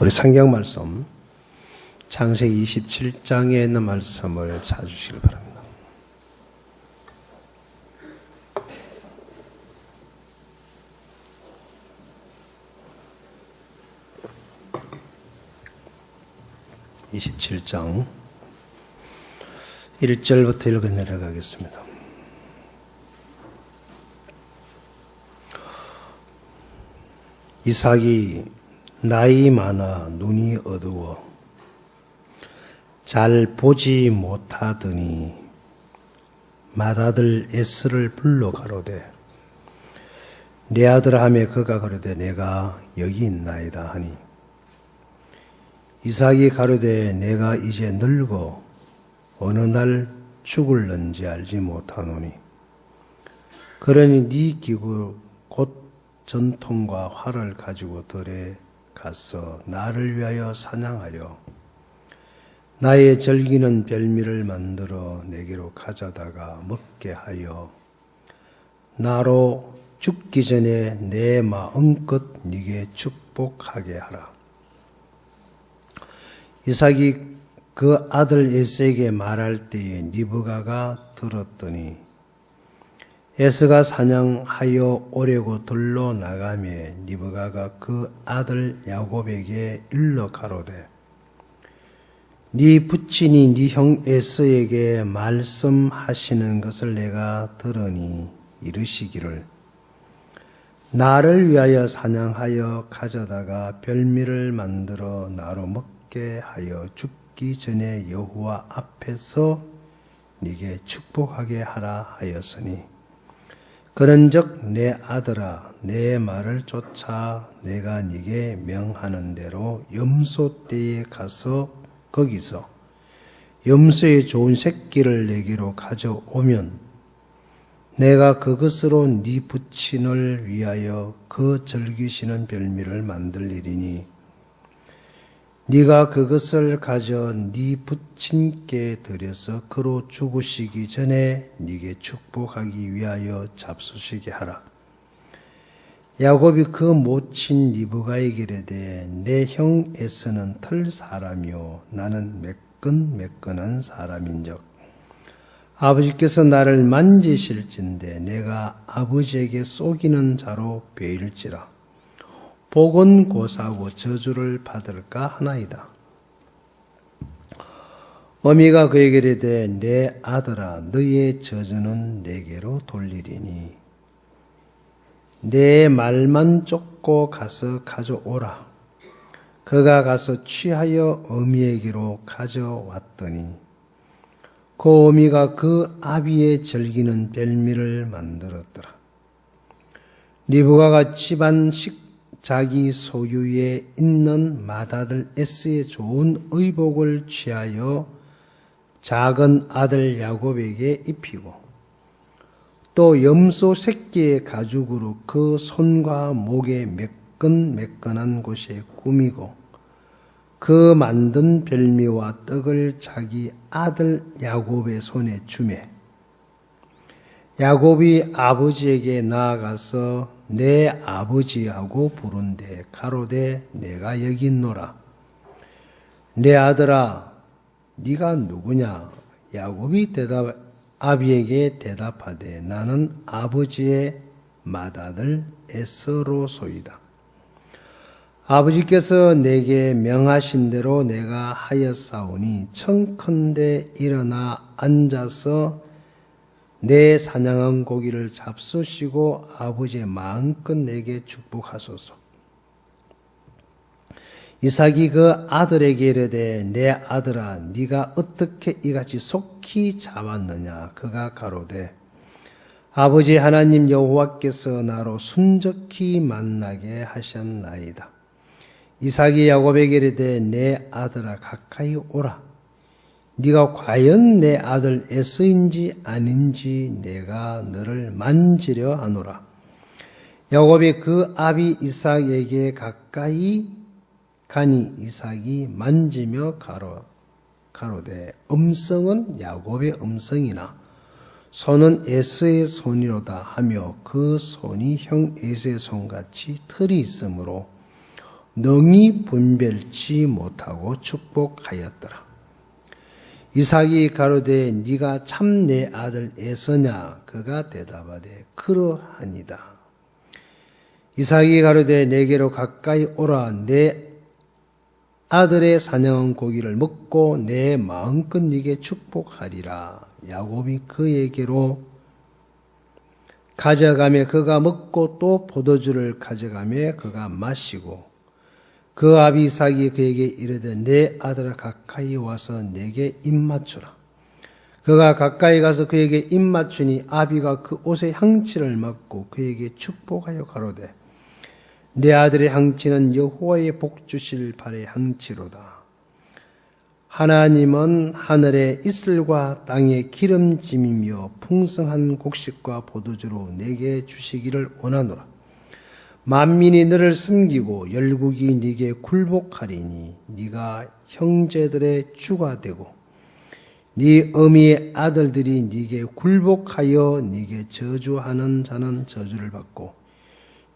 우리 성경 말씀 창세기 27장에 있는 말씀을 찾으시길 바랍니다. (27장) 1절부터 읽어 내려가겠습니다. 이삭이 나이 많아 눈이 어두워 잘 보지 못하더니 맏아들 에스를 불러 가로되 내 아들아 하매 그가 가로되 내가 여기 있나이다 하니 이삭이 가로되 내가 이제 늙어 어느 날 죽을는지 알지 못하노니 그러니 네 기구 곧 전통과 활을 가지고 들에 가서 나를 위하여 사냥하여 나의 절기는 별미를 만들어 내게로 가져다가 먹게 하여 나로 죽기 전에 내 마음껏 네게 축복하게 하라. 이삭이 그 아들 에스에게 말할 때에 리브가가 들었더니 에스가 사냥하여 오려고 들러 나가매 리브가가 그 아들 야곱에게 일러 가로되 네 부친이 네 형 에스에게 말씀하시는 것을 내가 들으니 이르시기를 나를 위하여 사냥하여 가져다가 별미를 만들어 나로 먹게 하여 죽기 전에 여호와 앞에서 네게 축복하게 하라 하였으니 그런즉 내 아들아 내 말을 쫓아 내가 네게 명하는 대로 염소 떼에 가서 거기서 염소의 좋은 새끼를 내게로 가져오면 내가 그것으로 네 부친을 위하여 그 즐기시는 별미를 만들리니 네가 그것을 가져 네 부친께 드려서 그로 죽으시기 전에 네게 축복하기 위하여 잡수시게 하라. 야곱이 그 모친 리브가에게 이르되 내 형 에서는 털 사람이요 나는 매끈매끈한 사람인즉 아버지께서 나를 만지실진대 내가 아버지에게 속이는 자로 베일지라 복은 고사하고 저주를 받을까 하나이다. 어미가 그에게 이르되 내 아들아 너의 저주는 내게로 돌리리니 내 말만 쫓고 가서 가져오라. 그가 가서 취하여 어미에게로 가져왔더니 그 어미가 그 아비의 즐기는 별미를 만들었더라. 리브가가 집안 자기 소유에 있는 맏아들 에스의 좋은 의복을 취하여 작은 아들 야곱에게 입히고 또 염소 새끼의 가죽으로 그 손과 목에 매끈매끈한 곳에 꾸미고 그 만든 별미와 떡을 자기 아들 야곱의 손에 주매 야곱이 아버지에게 나아가서 내 아버지하고 부른데 가로되 내가 여기 있노라. 내 아들아 네가 누구냐? 야곱이 아비에게 대답하되 나는 아버지의 맏아들 에서로소이다. 아버지께서 내게 명하신 대로 내가 하였사오니 청컨대 일어나 앉아서 내 사냥한 고기를 잡수시고 아버지의 마음껏 내게 축복하소서. 이삭이 그 아들에게 이르되 내 아들아 네가 어떻게 이같이 속히 잡았느냐? 그가 가로되 아버지 하나님 여호와께서 나로 순적히 만나게 하셨나이다. 이삭이 야곱에게 이르되 내 아들아 가까이 오라. 네가 과연 내 아들 에서인지 아닌지 내가 너를 만지려 하노라. 야곱이 그 아비 이삭에게 가까이 가니 이삭이 만지며 가로되 음성은 야곱의 음성이나 손은 에서의 손이로다 하며 그 손이 형 에서의 손같이 털이 있으므로 능히 분별치 못하고 축복하였더라. 이삭이 가로되 네가 참 내 아들 에서냐? 그가 대답하되 그러하니이다. 이삭이 가로되 내게로 가까이 오라. 내 아들의 사냥한 고기를 먹고 내 마음껏 네게 축복하리라. 야곱이 그에게로 가져가며 그가 먹고 또 포도주를 가져가며 그가 마시고 그 아비 이삭이 그에게 이르되 내 아들아 가까이 와서 내게 입맞추라. 그가 가까이 가서 그에게 입맞추니 아비가 그 옷의 향취를 맡고 그에게 축복하여 가로되 내 아들의 향취는 여호와의 복 주실 발의 향취로다. 하나님은 하늘의 이슬과 땅의 기름짐이며 풍성한 곡식과 포도주로 내게 주시기를 원하노라. 만민이 너를 섬기고 열국이 네게 굴복하리니 네가 형제들의 주가 되고 네 어미의 아들들이 네게 굴복하여 네게 저주하는 자는 저주를 받고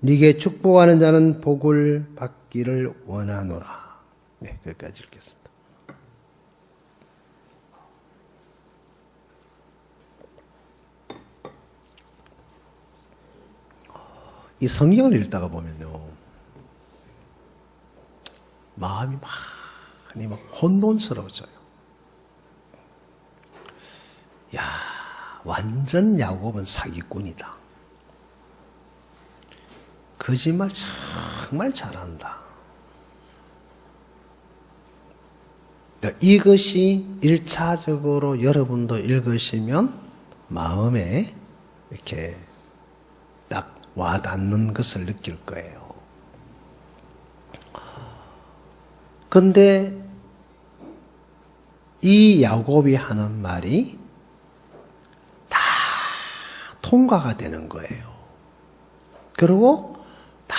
네게 축복하는 자는 복을 받기를 원하노라. 네, 거기까지 읽겠습니다. 이 성경을 읽다가 보면요, 마음이 많이 막 혼돈스러워져요. 야, 완전 야곱은 사기꾼이다. 거짓말 정말 잘한다. 이것이 1차적으로 여러분도 읽으시면 마음에 이렇게 딱 와닿는 것을 느낄 거예요. 그런데 이 야곱이 하는 말이 다 통과가 되는 거예요. 그리고 다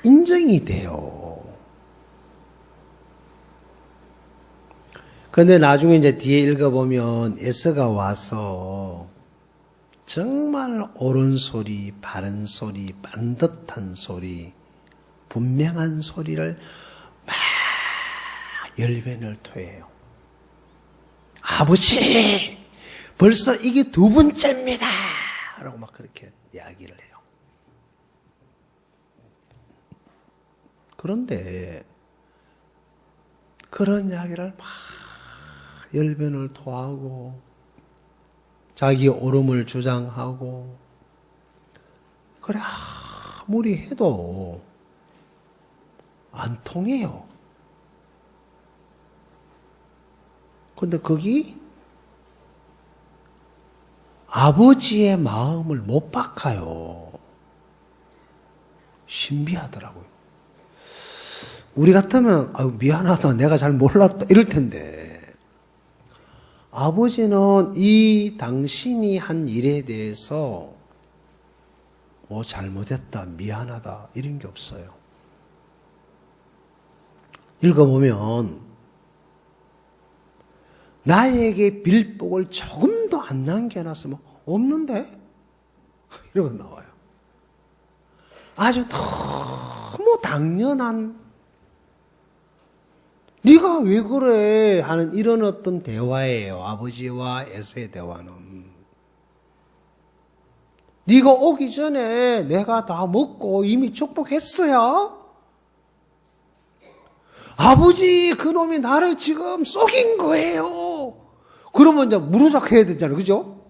인정이 돼요. 그런데 나중에 이제 뒤에 읽어보면 에서가 와서 정말 옳은 소리, 바른 소리, 반듯한 소리, 분명한 소리를 막 열변을 토해요. 아버지, 벌써 이게 2번째입니다. 라고 막 그렇게 이야기를 해요. 그런데 그런 이야기를 막 열변을 토하고 자기 옳음을 주장하고 그래 아무리 해도 안 통해요. 근데 거기 아버지의 마음을 못 바꿔요. 신비하더라고요. 우리 같으면 아유 미안하다, 내가 잘 몰랐다 이럴 텐데 아버지는 이 당신이 한 일에 대해서 뭐 잘못했다, 미안하다 이런 게 없어요. 읽어보면 나에게 빌복을 조금도 안 남겨놨으면 없는데? 이러고 나와요. 아주 너무 당연한 네가 왜 그래 하는 이런 어떤 대화예요. 아버지와 에서의 대화는. 네가 오기 전에 내가 다 먹고 이미 축복했어요. 아버지, 그놈이 나를 지금 속인 거예요. 그러면 이제 무르작 해야 되잖아요. 그죠?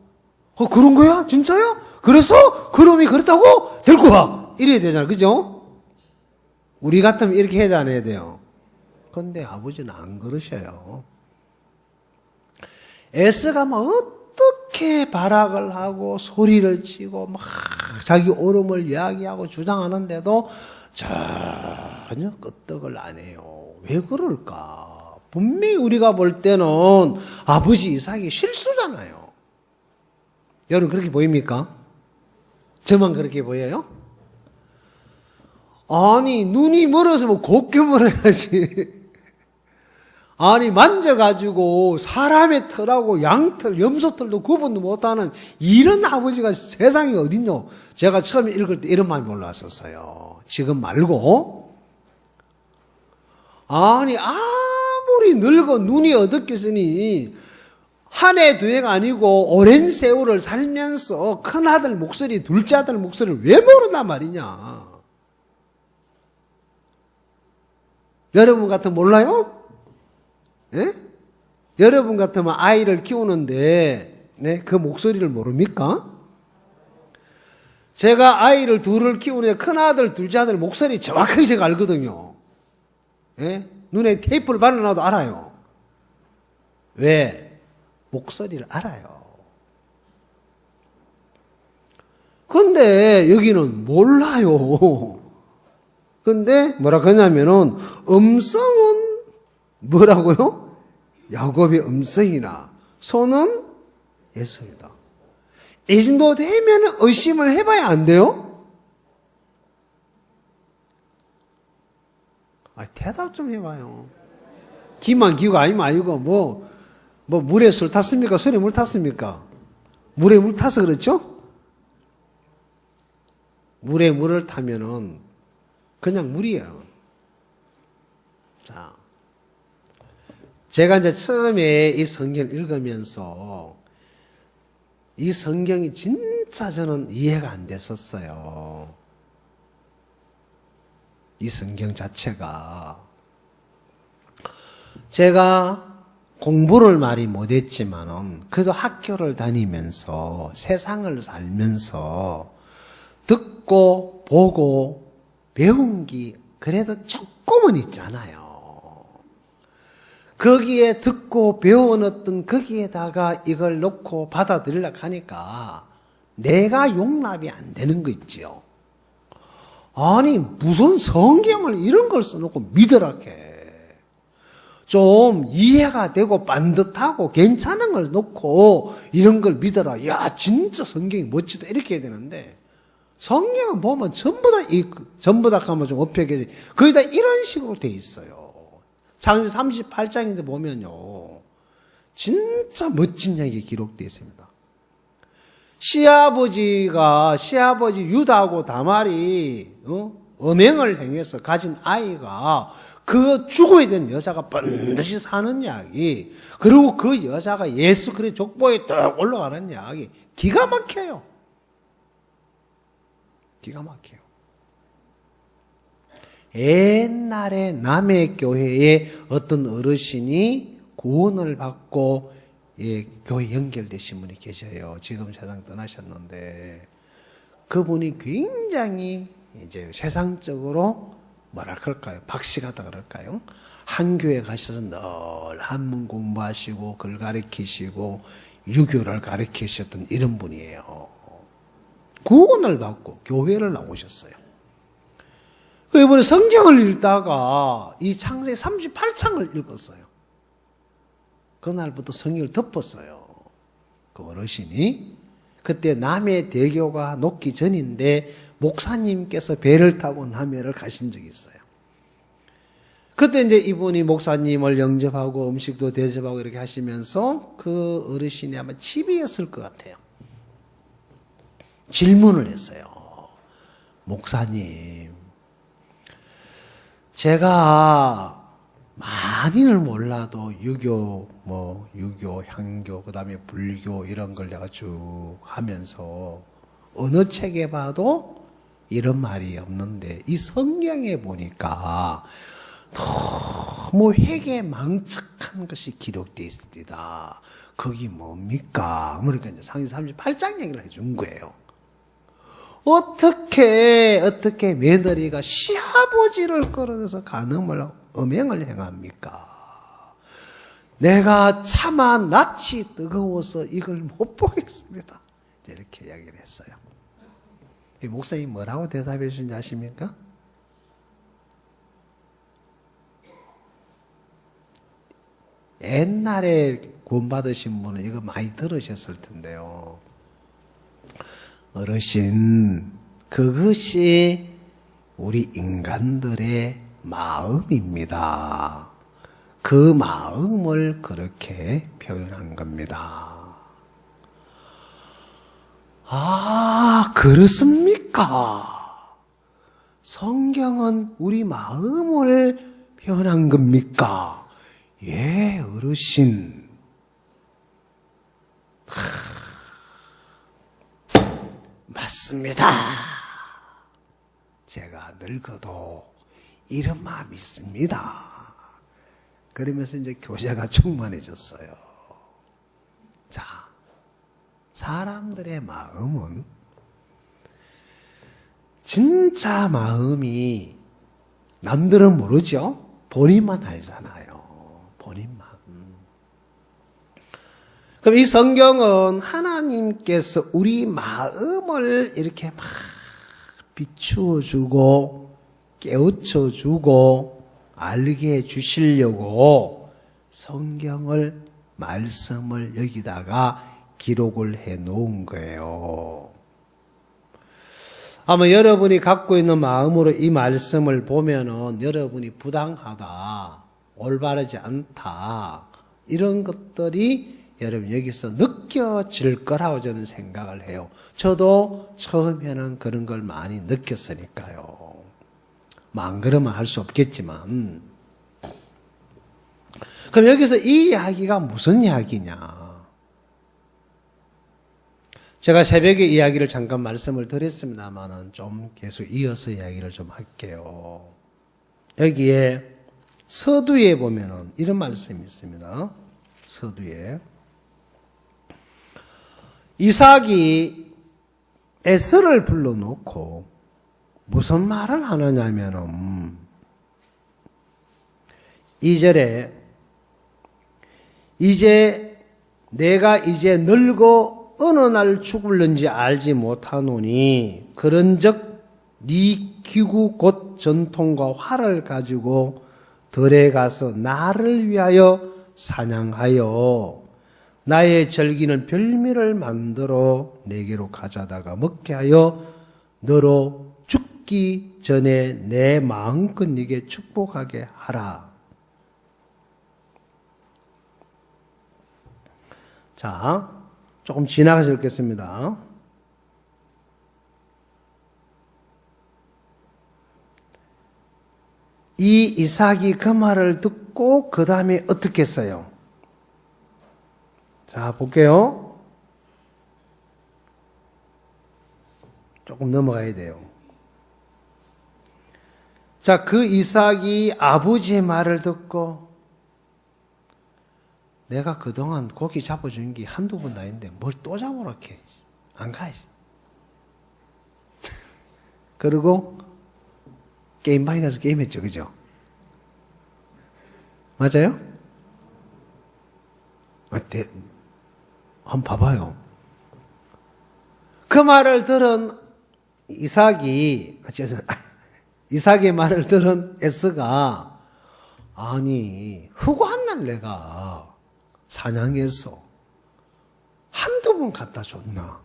그런 거야? 진짜요? 그래서 그놈이 그렇다고 데리고 와. 이래야 되잖아요. 그죠? 우리 같으면 이렇게 해야 안 해야 돼요? 그런데 아버지는 안 그러셔요. 에스가 막 어떻게 발악을 하고 소리를 치고 막 자기 옳음을 이야기하고 주장하는데도 전혀 끄떡을 안 해요. 왜 그럴까? 분명히 우리가 볼 때는 아버지 이삭이 실수잖아요. 여러분 그렇게 보입니까? 저만 그렇게 보여요? 아니 눈이 멀어서 뭐 곱게 멀어야지. 아니 만져가지고 사람의 털하고 양털, 염소털도 구분도 못하는 이런 아버지가 세상에 어딨노? 제가 처음에 읽을 때 이런 마음이 올라왔었어요. 지금 말고 아니 아무리 늙어 눈이 어둡겠으니 한 해 두 해가 아니고 오랜 세월을 살면서 큰아들 목소리 둘째 아들 목소리를 왜 모른단 말이냐. 여러분 같으면 몰라요? 예? 여러분 같으면 아이를 키우는데 네? 그 목소리를 모릅니까? 제가 아이를 둘을 키우는데 큰아들 둘째 아들 목소리 정확하게 제가 알거든요. 예? 눈에 테이프를 발라놔도 알아요. 왜? 목소리를 알아요. 근데 여기는 몰라요. 근데 뭐라 그러냐면은 음성은 뭐라고요? 야곱의 음성이나 손은 예수이다. 이 정도 되면 의심을 해봐야 안 돼요? 대답 좀 해봐요. 기만 기우가 아니고 뭐 물에 술 탔습니까? 술에 물 탔습니까? 물에 물 타서 그렇죠? 물에 물을 타면은 그냥 물이에요. 자, 제가 이제 처음에 이 성경을 읽으면서 이 성경이 진짜 저는 이해가 안 됐었어요. 이 성경 자체가. 제가 공부를 많이 못했지만은 그래도 학교를 다니면서 세상을 살면서 듣고 보고 배운 게 그래도 조금은 있잖아요. 거기에 듣고 배운 어떤 거기에다가 이걸 놓고 받아들이려고 하니까 내가 용납이 안 되는 거 있지요. 아니 무슨 성경을 이런 걸 써놓고 믿으라게. 좀 이해가 되고 반듯하고 괜찮은 걸 놓고 이런 걸 믿어라. 야 진짜 성경이 멋지다 이렇게 해야 되는데 성경을 보면 전부 다 가면 좀 업혀게 거의 다 이런 식으로 돼 있어요. 창세기 38장인데 보면요 진짜 멋진 이야기가 기록되어 있습니다. 시아버지 유다하고 다말이 음행을 행해서 가진 아이가 그 죽어야 되는 여자가 반드시 사는 이야기, 그리고 그 여자가 예수 그리스도의 족보에 딱 올라가는 이야기, 기가 막혀요. 기가 막혀요. 옛날에 남해 교회에 어떤 어르신이 구원을 받고 교회 연결되신 분이 계셔요. 지금 세상 떠나셨는데 그분이 굉장히 이제 세상적으로 뭐라 그럴까요? 박식하다 그럴까요? 한 교회 가셔서 늘 한문 공부하시고 글 가르치시고 유교를 가르치셨던 이런 분이에요. 구원을 받고 교회를 나오셨어요. 이번에 성경을 읽다가 이 창세기 38장을 읽었어요. 그날부터 성경을 덮었어요. 그 어르신이 그때 남해 대교가 녹기 전인데 목사님께서 배를 타고 남해를 가신 적이 있어요. 그때 이제 이분이 목사님을 영접하고 음식도 대접하고 이렇게 하시면서 그 어르신이 아마 집이었을 것 같아요. 질문을 했어요. 목사님, 제가 많이는 몰라도 유교, 향교, 그 다음에 불교 이런 걸 내가 쭉 하면서 어느 책에 봐도 이런 말이 없는데 이 성경에 보니까 너무 회개망측한 것이 기록되어 있습니다. 거기 뭡니까? 그러니까 이제 창세기 38장 얘기를 해준 거예요. 어떻게 며느리가 시아버지를 끌어내서 음행을 행합니까? 내가 차마 낯이 뜨거워서 이걸 못 보겠습니다. 이렇게 이야기를 했어요. 이 목사님 뭐라고 대답해 주신지 아십니까? 옛날에 구원 받으신 분은 이거 많이 들으셨을 텐데요. 어르신, 그것이 우리 인간들의 마음입니다. 그 마음을 그렇게 표현한 겁니다. 아, 그렇습니까? 성경은 우리 마음을 변한 겁니까? 예, 어르신. 맞습니다. 제가 늙어도 이런 마음이 있습니다. 그러면서 이제 교제가 충만해졌어요. 자, 사람들의 마음은 진짜 마음이 남들은 모르죠? 본인만 알잖아요. 본인만. 그럼 이 성경은 하나님께서 우리 마음을 이렇게 막 비추어주고 깨우쳐주고 알게 해주시려고 성경을, 말씀을 여기다가 기록을 해 놓은 거예요. 아마 여러분이 갖고 있는 마음으로 이 말씀을 보면은 여러분이 부당하다, 올바르지 않다, 이런 것들이 여러분 여기서 느껴질 거라고 저는 생각을 해요. 저도 처음에는 그런 걸 많이 느꼈으니까요. 안 그러면 할 수 없겠지만. 그럼 여기서 이 이야기가 무슨 이야기냐? 제가 새벽에 이야기를 잠깐 말씀을 드렸습니다만은 좀 계속 이어서 이야기를 좀 할게요. 여기에 서두에 보면은 이런 말씀이 있습니다. 서두에. 이삭이 에서를 불러놓고 무슨 말을 하느냐면은 2절에 내가 이제 늙어 어느 날 죽을는지 알지 못하노니 그런즉 네 기구 곧 전통과 활을 가지고 들에 가서 나를 위하여 사냥하여 나의 절기는 별미를 만들어 내게로 가져다가 먹게 하여 너로 죽기 전에 내 마음껏 네게 축복하게 하라. 자, 조금 지나가서 읽겠습니다. 이 이삭이 그 말을 듣고 그 다음에 어떻게 했어요? 자, 볼게요. 조금 넘어가야 돼요. 자, 그 이삭이 아버지의 말을 듣고 내가 그동안 고기 잡아준 게 한두 번 아닌데 뭘 또 잡으라 캐. 안 가야지. 그리고 게임방에 가서 게임했죠. 그죠? 맞아요? 한번 봐봐요. 그 말을 들은 이삭의 말을 들은 에서가 아니 허구한 날 내가 사냥해서 한두 번 갖다 줬나?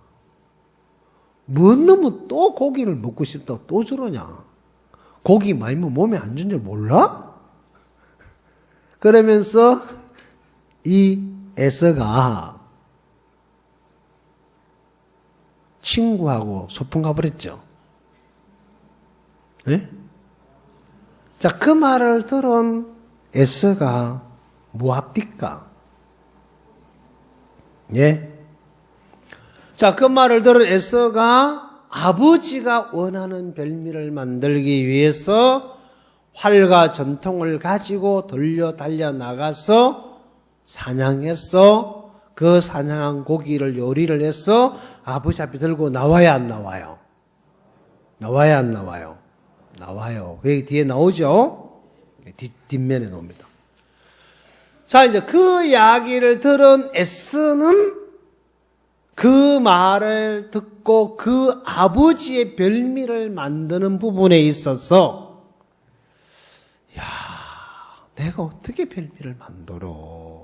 뭔 놈은 또 고기를 먹고 싶다고 또 저러냐? 고기 많이 먹으면 몸에 안 좋은 줄 몰라? 그러면서 이 에서가 친구하고 소풍 가버렸죠. 네? 자, 그 말을 들은 에서가 뭐합니까? 예? 자, 그 말을 들은 에서가 아버지가 원하는 별미를 만들기 위해서 활과 전통을 가지고 달려 나가서 사냥해서 그 사냥한 고기를 요리를 해서 아버지 앞에 들고 나와야 안 나와요? 나와야 안 나와요? 나와요. 그 뒤에 나오죠? 뒷면에 나옵니다. 자, 이제 그 이야기를 들은 에스는 그 말을 듣고 그 아버지의 별미를 만드는 부분에 있어서 야, 내가 어떻게 별미를 만들어?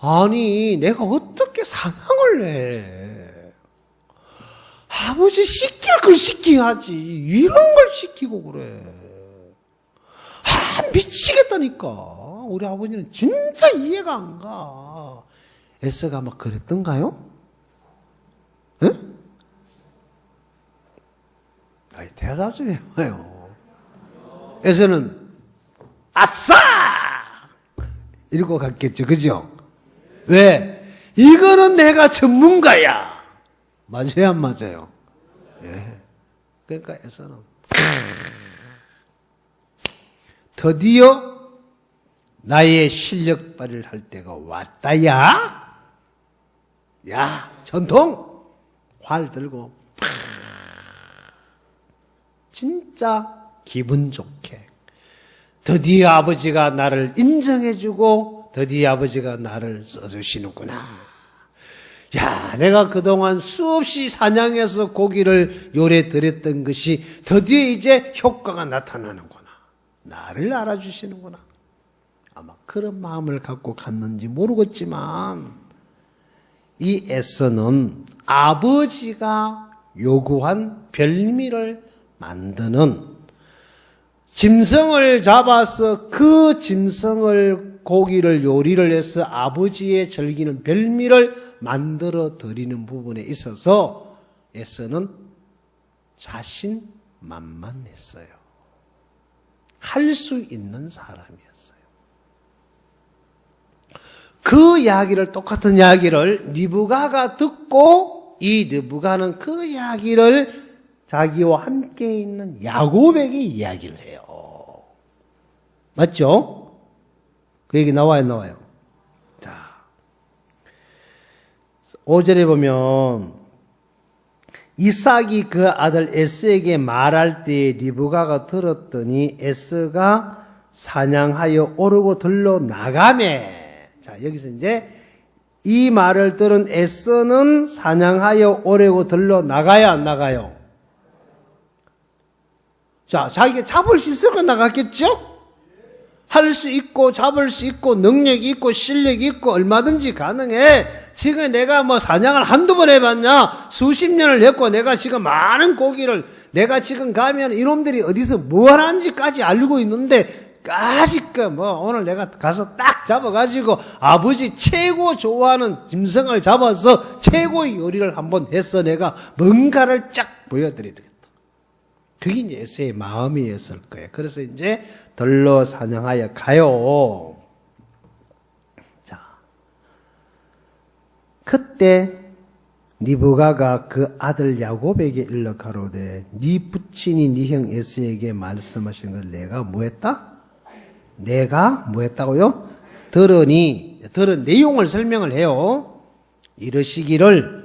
아니, 내가 어떻게 사냥을 해? 아버지 시킬 걸 시켜야지. 이런 걸 시키고 그래. 미치겠다니까. 우리 아버지는 진짜 이해가 안 가. 에서가 막 그랬던가요? 응? 아니, 대답 좀 해봐요. 에서는 아싸! 이러고 갔겠죠. 그죠? 왜? 이거는 내가 전문가야. 맞아요, 안 맞아요? 예. 그러니까 에서는 드디어 나의 실력 발휘를 할 때가 왔다야. 야, 전통 활 들고 진짜 기분 좋게 드디어 아버지가 나를 인정해주고 드디어 아버지가 나를 써주시는구나. 야, 내가 그동안 수없이 사냥해서 고기를 요래 드렸던 것이 드디어 이제 효과가 나타나는구나. 나를 알아주시는구나. 아마 그런 마음을 갖고 갔는지 모르겠지만 이 에서는 아버지가 요구한 별미를 만드는 짐승을 잡아서 그 짐승을 고기를 요리를 해서 아버지의 즐기는 별미를 만들어 드리는 부분에 있어서 에서는 자신만만했어요. 할 수 있는 사람이었어요. 그 이야기를 똑같은 이야기를 리브가가 듣고 이 리브가는 그 이야기를 자기와 함께 있는 야곱에게 이야기를 해요. 맞죠? 그 얘기 나와요, 나와요. 자, 5절에 보면 이삭이 그 아들 에스에게 말할 때 리브가가 들었더니 에스가 사냥하여 오르고 들러 나가매. 자, 여기서 이제 이 말을 들은 에스는 사냥하여 오르고 들러 나가야 안 나가요? 자, 자기가 잡을 수 있을까 나갔겠죠? 할 수 있고 잡을 수 있고 능력이 있고 실력이 있고 얼마든지 가능해. 지금 내가 뭐 사냥을 한두 번 해봤냐? 수십 년을 했고 내가 지금 많은 고기를 내가 지금 가면 이놈들이 어디서 뭘 하는지까지 알고 있는데 아직 뭐 오늘 내가 가서 딱 잡아가지고 아버지 최고 좋아하는 짐승을 잡아서 최고의 요리를 한번 해서 내가 뭔가를 쫙 보여드리겠다. 그게 이제 에서의 마음이었을 거예요. 그래서 이제 들러 사냥하여 가요. 자, 그때 리브가가 그 아들 야곱에게 일러 가로되 네 부친이 네 형 에서에게 말씀하신 걸 내가 뭐했다? 내가 뭐했다고요? 들은 내용을 설명을 해요. 이러시기를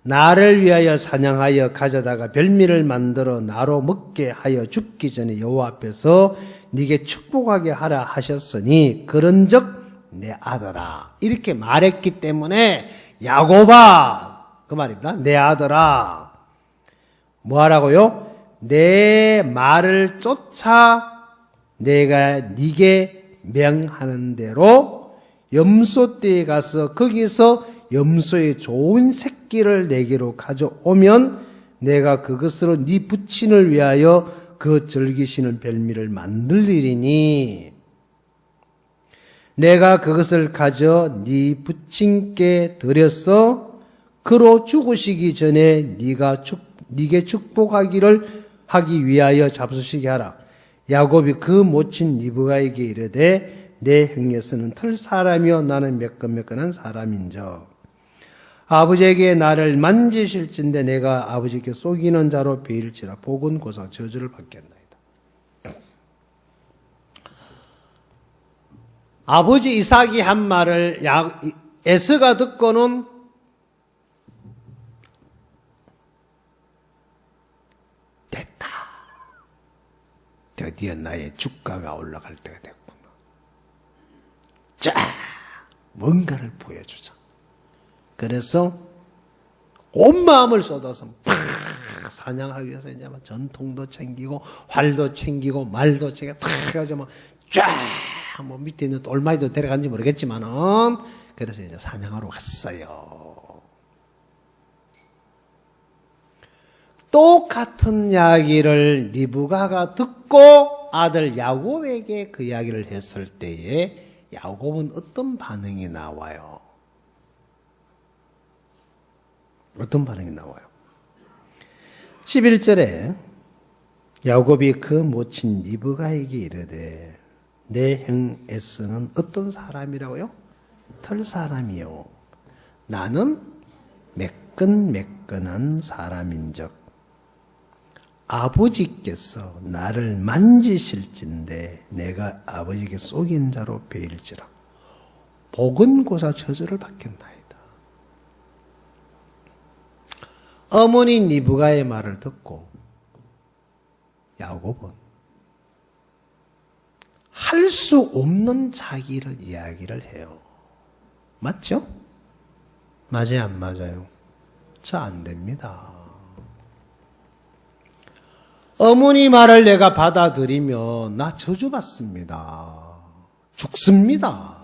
나를 위하여 사냥하여 가져다가 별미를 만들어 나로 먹게 하여 죽기 전에 여호와 앞에서 네게 축복하게 하라 하셨으니 그런즉 내 아들아 이렇게 말했기 때문에 야곱아 그 말입니다. 내 아들아 뭐 하라고요? 내 말을 쫓아 내가 네게 명하는 대로 염소떼에 가서 거기서 염소의 좋은 새끼를 내게로 가져오면 내가 그것으로 네 부친을 위하여 그 즐기시는 별미를 만들리리니 내가 그것을 가져 네 부친께 드려서 그로 죽으시기 전에 네게 축복하기를 하기 위하여 잡수시게 하라. 야곱이 그 모친 리브가에게 이르되 내 형에서는 털 사람이요 나는 매끈매끈한 사람인저 아버지에게 나를 만지실진데 내가 아버지께 속이는 자로 베일지라 복은 고사 저주를 받겠나이다. 아버지 이삭이 한 말을 에서가 듣고는 됐다. 드디어 나의 주가가 올라갈 때가 됐구나. 자, 뭔가를 보여주자. 그래서 온 마음을 쏟아서 사냥하기 위해서 이제 막 전통도 챙기고 활도 챙기고 말도 챙기고 탁 해가지고 쫙뭐 밑에 있는 올마이도 데려간지 모르겠지만은 그래서 이제 사냥하러 갔어요. 똑같은 이야기를 리브가가 듣고 아들 야곱에게 그 이야기를 했을 때에 야곱은 어떤 반응이 나와요? 어떤 반응이 나와요? 11절에 야곱이 그 모친 리브가에게 이르되 내 형 에서는 어떤 사람이라고요? 털 사람이요. 나는 매끈매끈한 사람인즉 아버지께서 나를 만지실진데 내가 아버지께 속인 자로 베일지라. 보건고사 저주를 받겠나이다. 어머니 리브가의 말을 듣고 야곱은 할 수 없는 자기를 이야기를 해요. 맞죠? 맞아요, 안 맞아요? 저 안 됩니다. 어머니 말을 내가 받아들이면 나 저주받습니다. 죽습니다.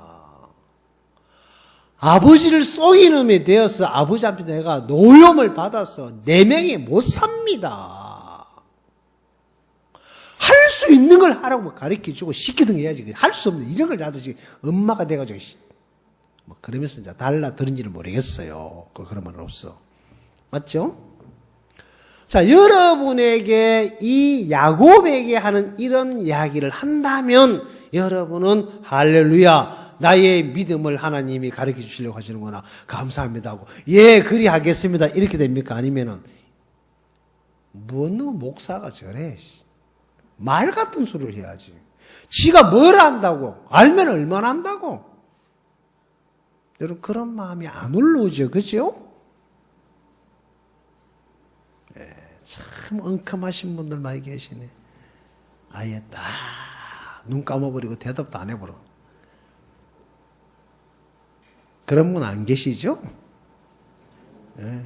아버지를 쏘인 놈이 되어서 아버지한테 내가 노염을 받아서 내 명에 못 삽니다. 할 수 있는 걸 하라고 가르쳐주고 시키든 해야지. 할 수 없는 이런 걸 하듯이 엄마가 돼가지고 뭐 그러면서 이제 달라 들은지를 모르겠어요. 그런 말은 없어. 맞죠? 자, 여러분에게 이 야곱에게 하는 이런 이야기를 한다면 여러분은 할렐루야, 나의 믿음을 하나님이 가르쳐 주시려고 하시는구나, 감사합니다 하고 예 그리하겠습니다 이렇게 됩니까? 아니면은 뭐는 목사가 저래 말 같은 소리를 해야지. 지가 뭘 안다고, 알면 얼마나 안다고. 여러분 그런 마음이 안 올라오죠, 그죠? 참 엉큼하신 분들 많이 계시네. 아예 딱 눈 감아버리고 대답도 안 해버려. 그런 분 안 계시죠? 네.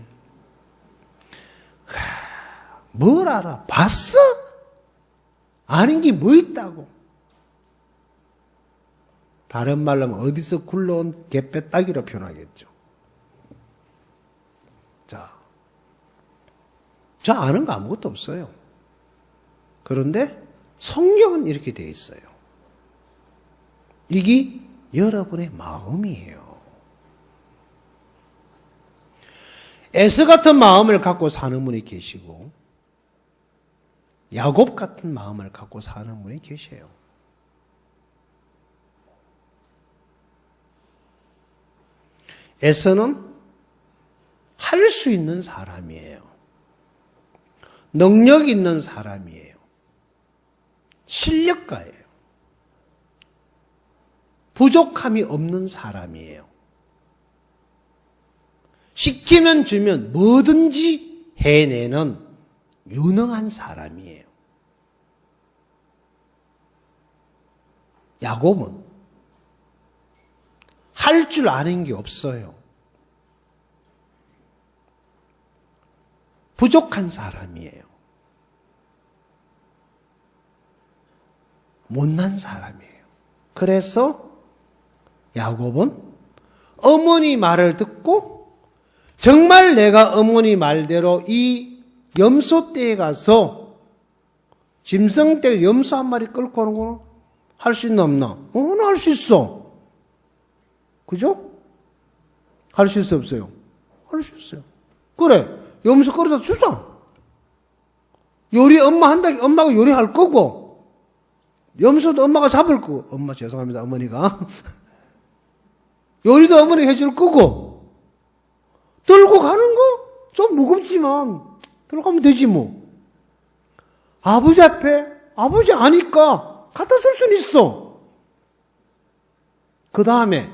뭘 알아? 봤어? 아는 게 뭐 있다고? 다른 말로 하면 어디서 굴러온 개빼따기로 표현하겠죠. 자, 저 아는 거 아무것도 없어요. 그런데 성경은 이렇게 되어 있어요. 이게 여러분의 마음이에요. 에서 같은 마음을 갖고 사는 분이 계시고 야곱 같은 마음을 갖고 사는 분이 계셔요. 에서는 할 수 있는 사람이에요. 능력 있는 사람이에요. 실력가예요. 부족함이 없는 사람이에요. 시키면 주면 뭐든지 해내는 유능한 사람이에요. 야곱은 할 줄 아는 게 없어요. 부족한 사람이에요. 못난 사람이에요. 그래서 야곱은 어머니 말을 듣고 정말 내가 어머니 말대로 이 염소떼에 가서 짐승떼 염소 한 마리 끌고 오는 거는 할 수 있나 없나? 나 할 수 있어. 그죠? 할 수 있어 없어요? 할 수 있어요. 그래, 염소 끌어다 주자. 요리 엄마가 요리할 거고 염소도 엄마가 잡을 거고, 엄마 죄송합니다 어머니가 요리도 어머니가 해줄 거고, 들고 가는 거 좀 무겁지만 들고 가면 되지 뭐. 아버지 앞에 아버지 아니까 갖다 쓸 수는 있어. 그 다음에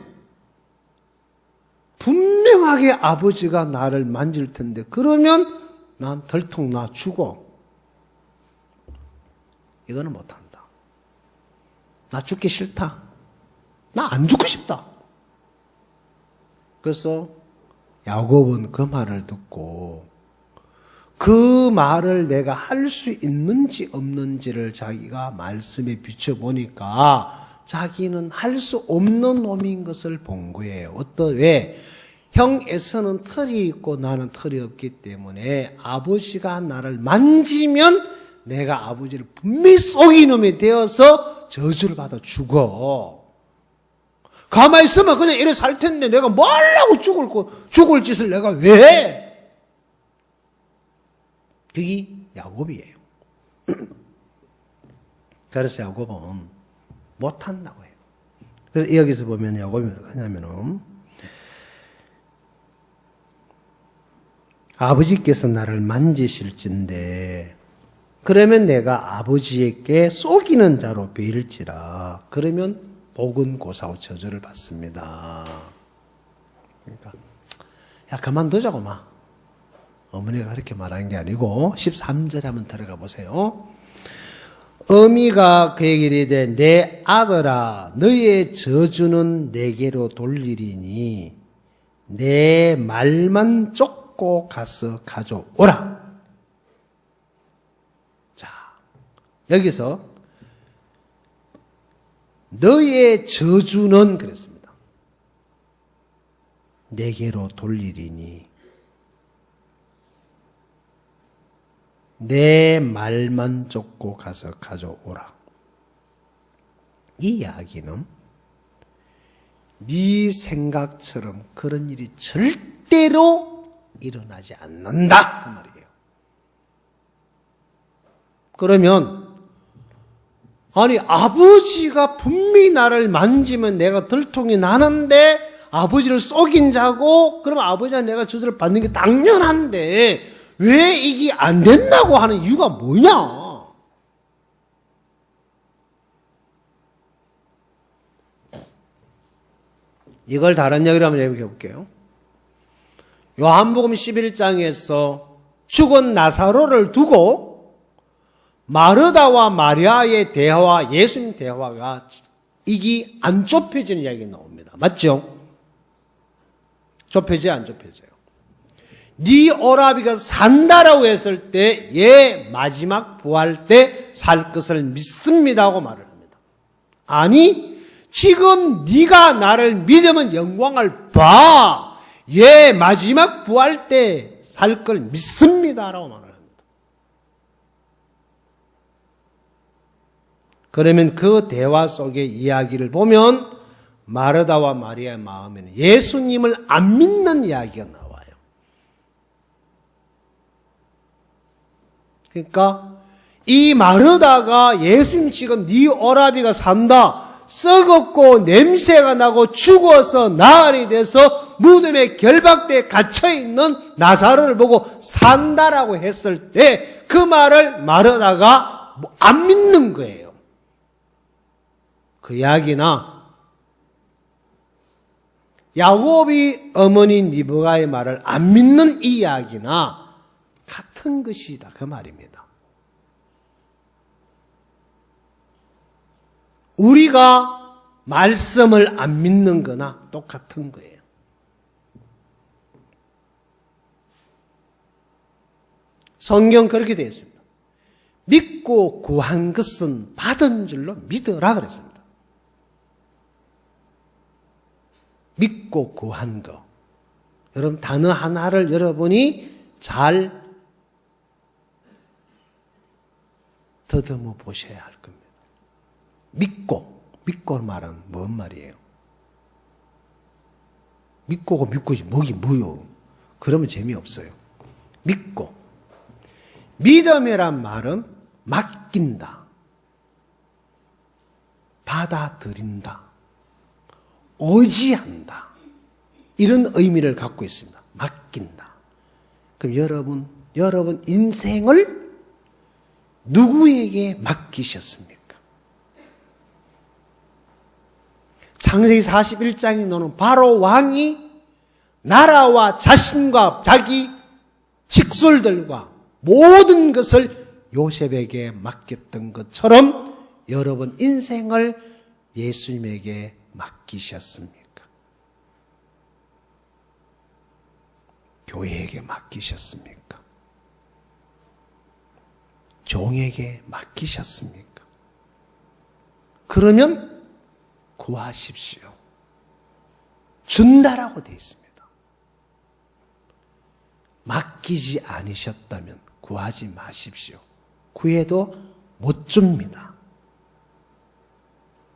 분명하게 아버지가 나를 만질 텐데 그러면 난 덜통 죽어. 이거는 못한다. 나 죽기 싫다. 나 안 죽고 싶다. 그래서 야곱은 그 말을 듣고 그 말을 내가 할 수 있는지 없는지를 자기가 말씀에 비춰보니까 자기는 할 수 없는 놈인 것을 본 거예요. 왜? 형 에서는 털이 있고 나는 털이 없기 때문에 아버지가 나를 만지면 내가 아버지를 분명히 속인 놈이 되어서 저주를 받아 죽어. 가만히 있으면 그냥 이래 살 텐데 내가 뭐 하려고 죽을 짓을 내가 왜 해? 그게 야곱이에요. 그래서 야곱은 못한다고 해요. 그래서 여기서 보면 야곱이 뭐냐면은 아버지께서 나를 만지실진데 그러면 내가 아버지에게 속이는 자로 베일지라 그러면 복은 고사오 저주를 받습니다. 그러니까 야 그만두자고 마. 어머니가 그렇게 말하는 게 아니고 13절에 한번 들어가 보세요. 어미가 그에게 이르되 내 아들아 너의 저주는 내게로 돌리리니 내 말만 쫓고 가서 가져오라. 자, 여기서 너의 저주는 그랬습니다. 내게로 돌리리니 내 말만 쫓고 가서 가져오라. 이 이야기는 네 생각처럼 그런 일이 절대로 일어나지 않는다 그 말이에요. 그러면 아니 아버지가 분명히 나를 만지면 내가 들통이 나는데 아버지를 속인 자고 그럼 아버지와 내가 저주를 받는 게 당연한데 왜 이게 안 된다고 하는 이유가 뭐냐? 이걸 다른 이야기로 한번 얘기해 볼게요. 요한복음 11장에서 죽은 나사로를 두고 마르다와 마리아의 대화와 예수님 대화가 이게 안 좁혀지는 이야기가 나옵니다. 맞죠? 좁혀져요, 안 좁혀져요? 네 오라비가 산다라고 했을 때 얘 마지막 부활 때 살 것을 믿습니다 하고 말을 합니다. 아니 지금 네가 나를 믿으면 영광을 봐. 얘 마지막 부활 때 살 걸 믿습니다 라고 말을 합니다. 그러면 그 대화 속의 이야기를 보면 마르다와 마리아의 마음에는 예수님을 안 믿는 이야기가 나와요. 그러니까 이 마르다가 예수님 지금 네 오라비가 산다 썩었고 냄새가 나고 죽어서 나흘이 돼서 무덤에 결박대에 갇혀있는 나사로를 보고 산다라고 했을 때 그 말을 마르다가 안 믿는 거예요. 그 이야기나 야곱이 어머니 리브가의 말을 안 믿는 이 이야기나 같은 것이다 그 말입니다. 우리가 말씀을 안 믿는 거나 똑같은 거예요. 성경 그렇게 되어 있습니다. 믿고 구한 것은 받은 줄로 믿으라 그랬습니다. 믿고 구한 거. 여러분 단어 하나를 여러분이 잘 더듬어 보셔야 할 겁니다. 믿고 말은 뭔 말이에요? 믿고고 믿고지 뭐긴 뭐요. 그러면 재미없어요. 믿고. 믿음이란 말은 맡긴다. 받아들인다. 의지한다. 이런 의미를 갖고 있습니다. 맡긴다. 그럼 여러분 인생을 누구에게 맡기셨습니까? 창세기 41장에 나오는 바로 왕이 나라와 자신과 자기 직술들과 모든 것을 요셉에게 맡겼던 것처럼 여러분 인생을 예수님에게 맡기셨습니까? 교회에게 맡기셨습니까? 종에게 맡기셨습니까? 그러면 구하십시오. 준다라고 되어 있습니다. 맡기지 않으셨다면 구하지 마십시오. 구해도 못 줍니다.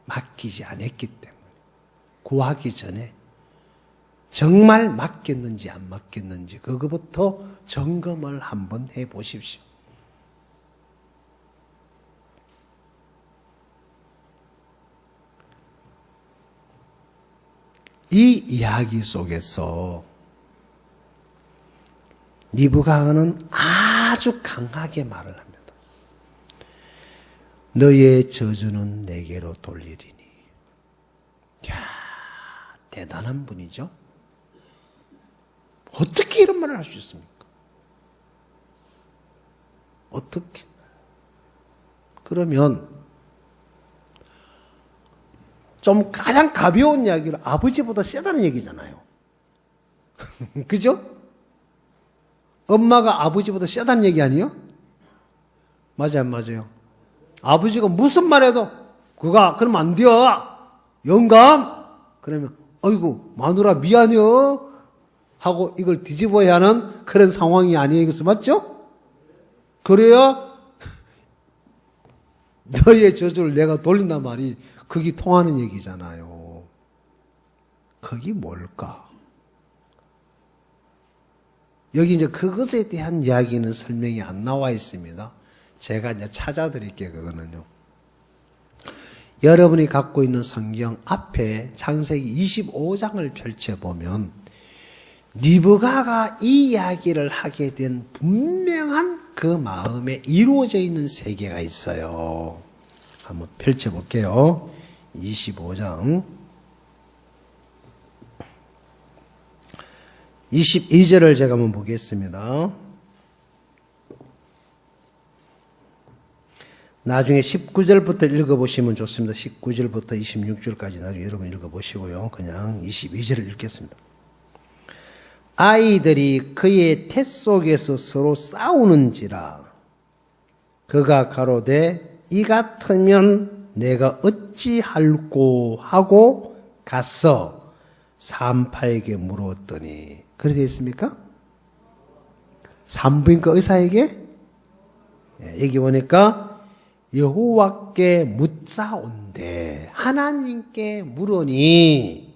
맡기지 않았기 때문에. 구하기 전에 정말 맡겼는지 안 맡겼는지 그거부터 점검을 한번 해보십시오. 이 이야기 속에서 리브가는 아주 강하게 말을 합니다. 너의 저주는 내게로 돌리리니. 이야, 대단한 분이죠. 어떻게 이런 말을 할 수 있습니까? 어떻게? 그러면 좀 가장 가벼운 이야기로 아버지보다 세다는 얘기잖아요. 그죠? 엄마가 아버지보다 세다는 얘기 아니에요? 맞아요, 안 맞아요? 아버지가 무슨 말해도 그가 그러면 안 돼요. 영감. 그러면 어이구 마누라 미안해요 하고 이걸 뒤집어야 하는 그런 상황이 아니에요. 이것은 맞죠? 그래야 너의 저주를 내가 돌린단 말이 그게 통하는 얘기잖아요. 그게 뭘까? 여기 이제 그것에 대한 이야기는 설명이 안 나와 있습니다. 제가 이제 찾아드릴게요, 그거는요. 여러분이 갖고 있는 성경 앞에 창세기 25장을 펼쳐보면 리브가가 이 이야기를 하게 된 분명한 그 마음에 이루어져 있는 세계가 있어요. 한번 펼쳐볼게요. 25장 22절을 제가 한번 보겠습니다. 나중에 19절부터 읽어보시면 좋습니다. 19절부터 26절까지 나중에 여러분 읽어보시고요. 그냥 22절을 읽겠습니다. 아이들이 그의 태 속에서 서로 싸우는지라 그가 가로되 이 같으면 내가 어찌할꼬 하고 가서 산파에게 물었더니 그래 되어 있습니까? 산부인과 의사에게 여기 보니까 여호와께 묻자온대 하나님께 물으니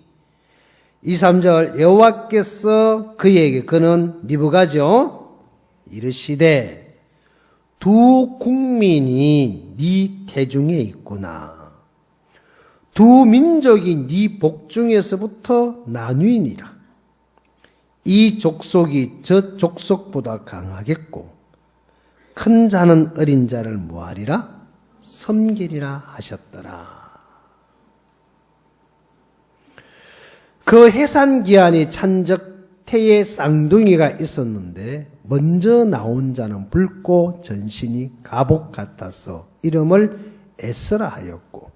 23절 여호와께서 그에게 그는 리브가죠 이르시되 두 국민이 네 태중에 있구나 두 민족이 네 복중에서부터 나뉘니라 이 족속이 저 족속보다 강하겠고 큰 자는 어린 자를 뭐하리라? 섬기리라 하셨더라. 그 해산기한이 찬적 태의 쌍둥이가 있었는데 먼저 나온 자는 붉고 전신이 갑옷 같아서 이름을 에스라 하였고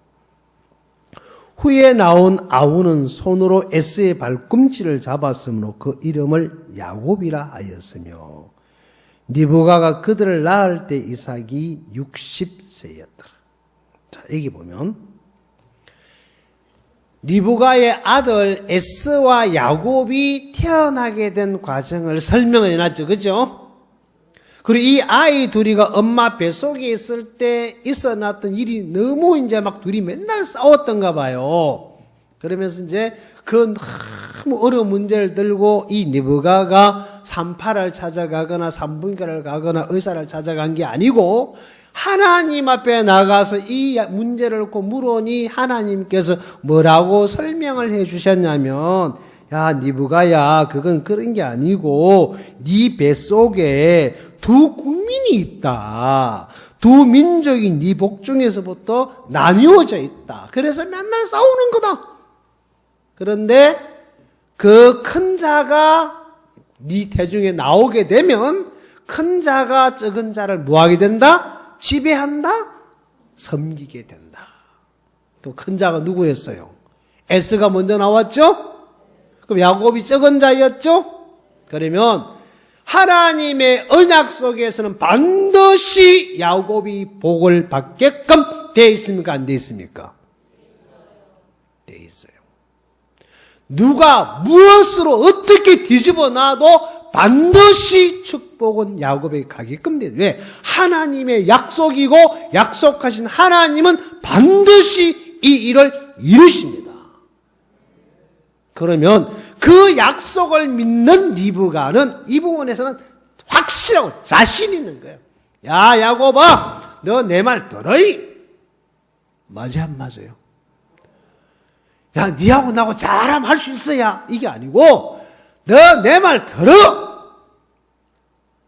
후에 나온 아우는 손으로 에스의 발꿈치를 잡았으므로 그 이름을 야곱이라 하였으며 리브가가 그들을 낳을 때 이삭이 60세였더라. 자, 여기 보면 리브가의 아들 에스와 야곱이 태어나게 된 과정을 설명을 해놨죠. 그죠? 그리고 이 아이 둘이가 엄마 뱃속에 있을 때 있어놨던 일이 너무 이제 막 둘이 맨날 싸웠던가 봐요. 그러면서 이제 그 너무 어려운 문제를 들고 이 리브가가 산파를 찾아가거나 산부인과를 가거나 의사를 찾아간 게 아니고 하나님 앞에 나가서 이 문제를 놓고 물으니 하나님께서 뭐라고 설명을 해 주셨냐면 야 리브가야 그건 그런 게 아니고 네 뱃속에 두 국민이 있다. 두 민족이 네 복중에서부터 나뉘어져 있다. 그래서 맨날 싸우는 거다. 그런데 그 큰 자가 네 태중에 나오게 되면 큰 자가 적은 자를 뭐하게 된다? 지배한다? 섬기게 된다. 또 큰 자가 누구였어요? 에스가 먼저 나왔죠? 그럼 야곱이 적은 자였죠? 그러면 하나님의 언약 속에서는 반드시 야곱이 복을 받게끔 되어 있습니까? 안 되어 있습니까? 되어 있어요. 누가 무엇으로 어떻게 뒤집어 놔도 반드시 축복은 야곱에게 가게끔 돼요. 왜? 하나님의 약속이고 약속하신 하나님은 반드시 이 일을 이루십니다. 그러면 그 약속을 믿는 리브가는 이 부분에서는 확실하고 자신 있는 거예요. 야 야곱아 너 내 말 들어이? 맞아 안 맞아요? 야, 니하고 나하고 잘하면 할 수 있어야 이게 아니고 너 내 말 들어.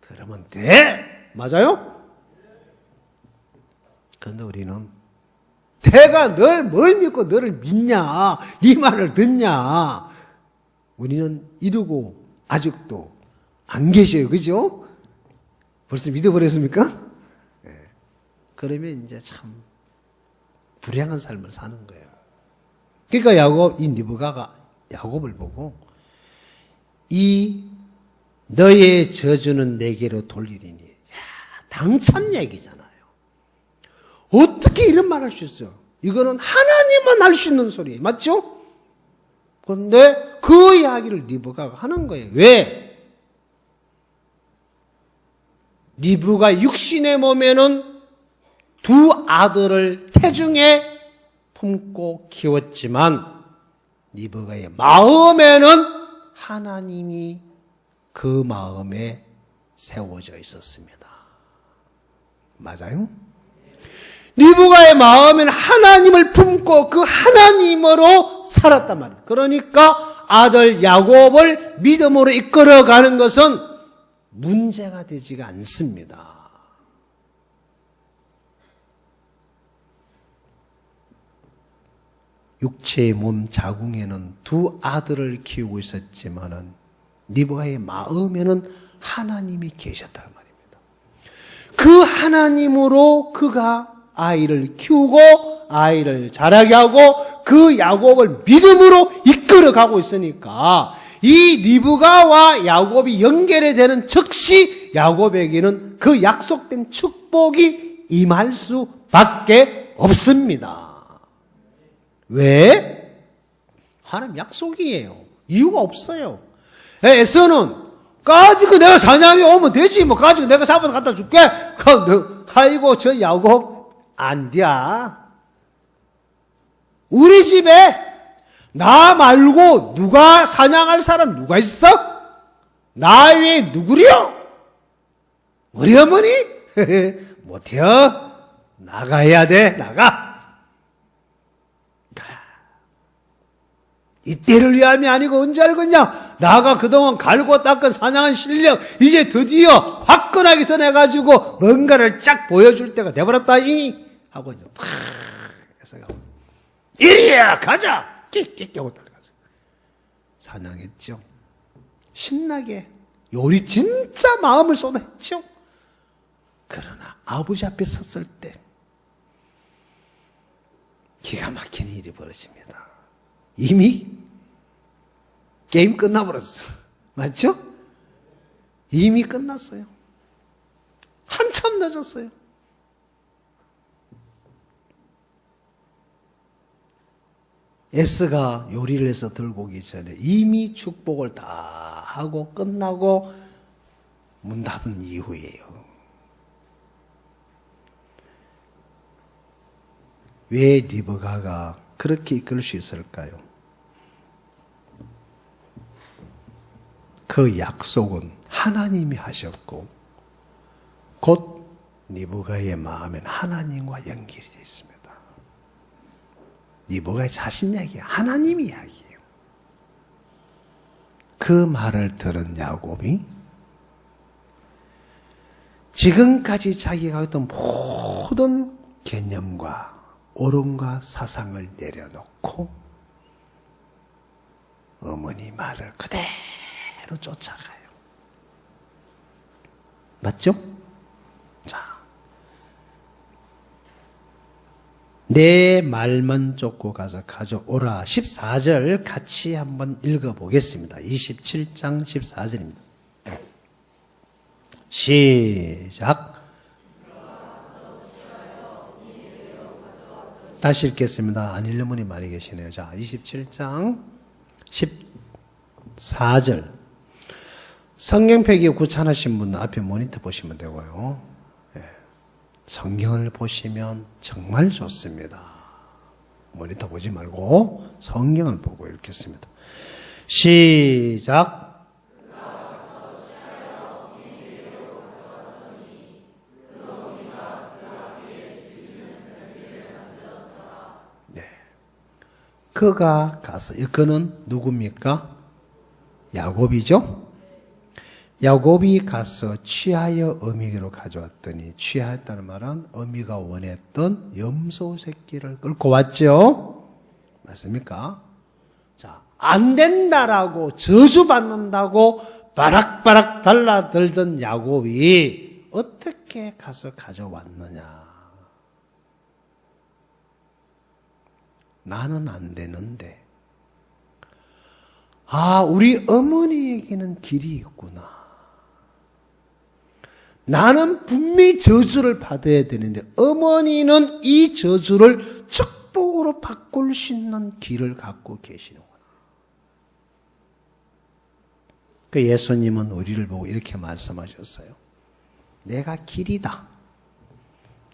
들으면 돼. 맞아요? 그런데 우리는 내가 널 뭘 믿고 너를 믿냐? 네 말을 듣냐? 우리는 이러고 아직도 안 계셔요. 그죠? 벌써 믿어버렸습니까? 네. 그러면 이제 참 불행한 삶을 사는 거예요. 그러니까 이 리브가가 야곱을 보고 이 너의 저주는 내게로 돌리리니. 야, 당찬 얘기잖아요. 어떻게 이런 말 할 수 있어요? 이거는 하나님만 할 수 있는 소리예요. 맞죠? 그런데 그 이야기를 리브가가 하는 거예요. 왜? 리브가 육신의 몸에는 두 아들을 태중에 품고 키웠지만 리브가의 마음에는 하나님이 그 마음에 세워져 있었습니다. 맞아요? 리브가의 마음에는 하나님을 품고 그 하나님으로 살았단 말이에요. 그러니까 아들 야곱을 믿음으로 이끌어가는 것은 문제가 되지가 않습니다. 육체의 몸 자궁에는 두 아들을 키우고 있었지만은 리브가의 마음에는 하나님이 계셨다는 말입니다. 그 하나님으로 그가 아이를 키우고 아이를 자라게 하고 그 야곱을 믿음으로 이끌어가고 있으니까 이 리브가와 야곱이 연결이 되는 즉시 야곱에게는 그 약속된 축복이 임할 수밖에 없습니다. 왜? 하나님 약속이에요. 이유가 없어요. 에서는 가지고 내가 사냥이 오면 되지 뭐 가지고 내가 잡아서 갖다 줄게. 아이고 저 야곱 안 돼. 우리 집에 나 말고 누가 사냥할 사람 누가 있어? 나 외에 누구려? 우리 어머니? 못해요. 나가야 돼. 나가. 이때를 위함이 아니고 언제 알겠냐? 나가 그동안 갈고 닦은 사냥한 실력 이제 드디어 화끈하게 드러내가지고 뭔가를 쫙 보여줄 때가 돼버렸다이 하고 이제 탁 해서 이리야 가자 끽끽 하고 달려가서 사냥했죠. 신나게 요리 진짜 마음을 쏟아했죠. 그러나 아버지 앞에 섰을 때 기가 막힌 일이 벌어집니다. 이미 게임 끝나버렸어. 맞죠? 이미 끝났어요. 한참 늦었어요. 에스가 요리를 해서 들고 오기 전에 이미 축복을 다 하고 끝나고 문 닫은 이후예요. 왜 리브가가 그렇게 이끌 수 있을까요? 그 약속은 하나님이 하셨고 곧 리브가의 마음엔 하나님과 연결이 되어 있습니다. 리브가의 자신 이야기, 하나님 이야기예요. 그 말을 들은 야곱이 지금까지 자기가 했던 모든 개념과 옳음과 사상을 내려놓고 어머니 말을 그대로 쫓아가요. 맞죠? 자, 내 말만 쫓고 가서 가져오라. 14절 같이 한번 읽어보겠습니다. 27장 14절입니다. 시작. 다시 읽겠습니다. 안 읽는 분이 많이 계시네요. 자, 27장 14절. 성경 폐기에 귀찮으신 분은 앞에 모니터 보시면 되고요. 예. 성경을 보시면 정말 좋습니다. 모니터 보지 말고 성경을 보고 읽겠습니다. 시작. 그 그가 가서, 그는 누굽니까? 야곱이죠? 야곱이 가서 취하여 어미에게로 가져왔더니, 취하였다는 말은 어미가 원했던 염소 새끼를 끌고 왔죠? 맞습니까? 자, 안 된다라고 저주받는다고 바락바락 달라들던 야곱이 어떻게 가서 가져왔느냐? 나는 안 되는데. 우리 어머니에게는 길이 있구나. 나는 분명히 저주를 받아야 되는데 어머니는 이 저주를 축복으로 바꿀 수 있는 길을 갖고 계시는구나. 그 예수님은 우리를 보고 이렇게 말씀하셨어요. 내가 길이다.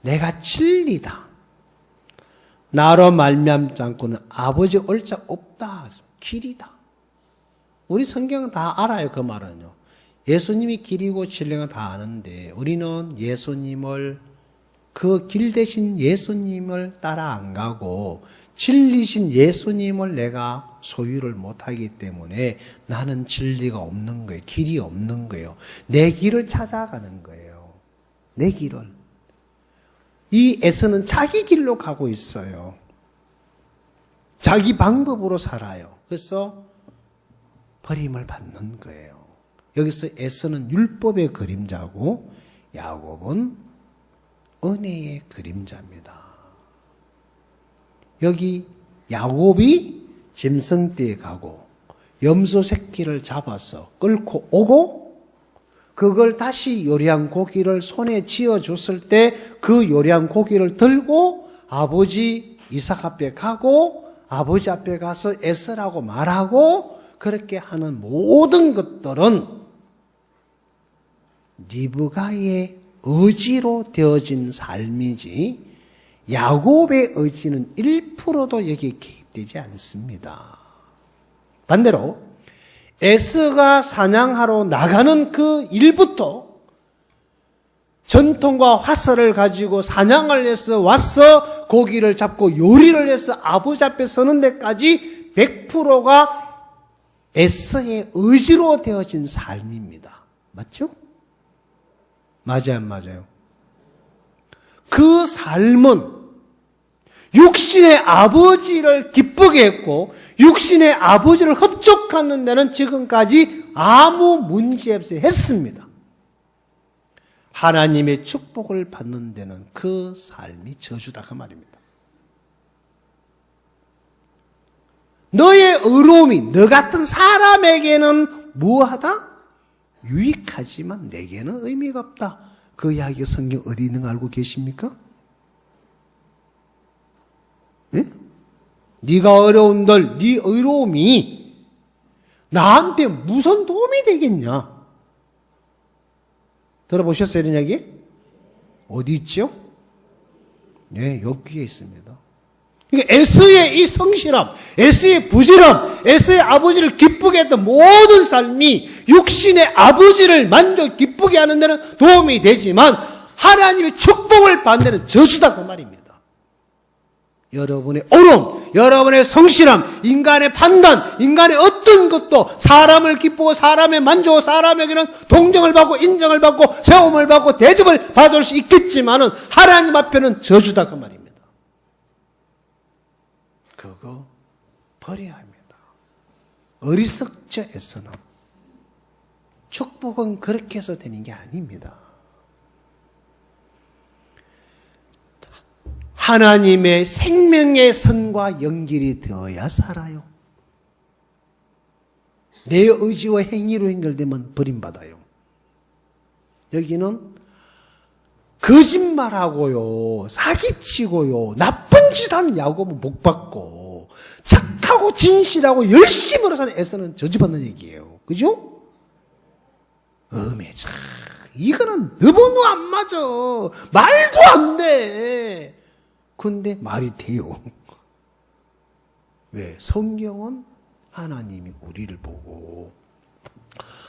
내가 진리다. 나로 말미암지 않고는 아버지 올 자 없다. 길이다. 우리 성경은 다 알아요. 그 말은요. 예수님이 길이고 진리가 다 아는데 우리는 예수님을 그 길 대신 예수님을 따라 안 가고 진리신 예수님을 내가 소유를 못하기 때문에 나는 진리가 없는 거예요. 길이 없는 거예요. 내 길을 찾아가는 거예요. 내 길을. 이 에서는 자기 길로 가고 있어요. 자기 방법으로 살아요. 그래서 버림을 받는 거예요. 여기서 에서는 율법의 그림자고 야곱은 은혜의 그림자입니다. 여기 야곱이 짐승떼에 가고 염소 새끼를 잡아서 끌고 오고 그걸 다시 요리한 고기를 손에 쥐어줬을 때 그 요리한 고기를 들고 아버지 이삭 앞에 가고 아버지 앞에 가서 에서라고 말하고 그렇게 하는 모든 것들은 리브가의 의지로 되어진 삶이지 야곱의 의지는 1%도 여기에 개입되지 않습니다. 반대로 에서가 사냥하러 나가는 그 일부터 전통과 화살을 가지고 사냥을 해서 와서 고기를 잡고 요리를 해서 아버지 앞에 서는 데까지 100%가 에서의 의지로 되어진 삶입니다. 맞죠? 맞아요, 안 맞아요? 그 삶은 육신의 아버지를 기쁘게 했고 육신의 아버지를 흡족하는 데는 지금까지 아무 문제 없이 했습니다. 하나님의 축복을 받는 데는 그 삶이 저주다 그 말입니다. 너의 의로움이 너 같은 사람에게는 무하다? 유익하지만 내게는 의미가 없다. 그 이야기 성경 어디 있는 거 알고 계십니까? 예? 네가 어려운들 네 의로움이 나한테 무슨 도움이 되겠냐? 들어보셨어요 이런 이야기? 어디 있죠? 네, 여기에 있습니다. 그러니까 에서의 이 성실함, 에서의 부지런, 에서의 아버지를 기쁘게 했던 모든 삶이 육신의 아버지를 만족 기쁘게 하는 데는 도움이 되지만 하나님의 축복을 받는 데는 저주다 그 말입니다. 여러분의 옳음, 여러분의 성실함, 인간의 판단, 인간의 어떤 것도 사람을 기쁘고 사람의 만족, 사람에게는 동정을 받고 인정을 받고 세움을 받고 대접을 받을 수 있겠지만은 하나님 앞에는 저주다 그 말입니다. 그거 버려야 합니다. 어리석죠, 에서는. 축복은 그렇게 해서 되는 게 아닙니다. 하나님의 생명의 선과 연결이 되어야 살아요. 내 의지와 행위로 연결되면 버림받아요. 여기는 거짓말하고요, 사기치고요, 나쁜 짓 하는 야곱은 복 받고, 착하고 진실하고 열심으로 사는 에서는 저주받는 얘기예요. 그죠? 참, 이거는 너무너무 안 맞아. 말도 안 돼. 근데 말이 돼요. 왜? 성경은 하나님이 우리를 보고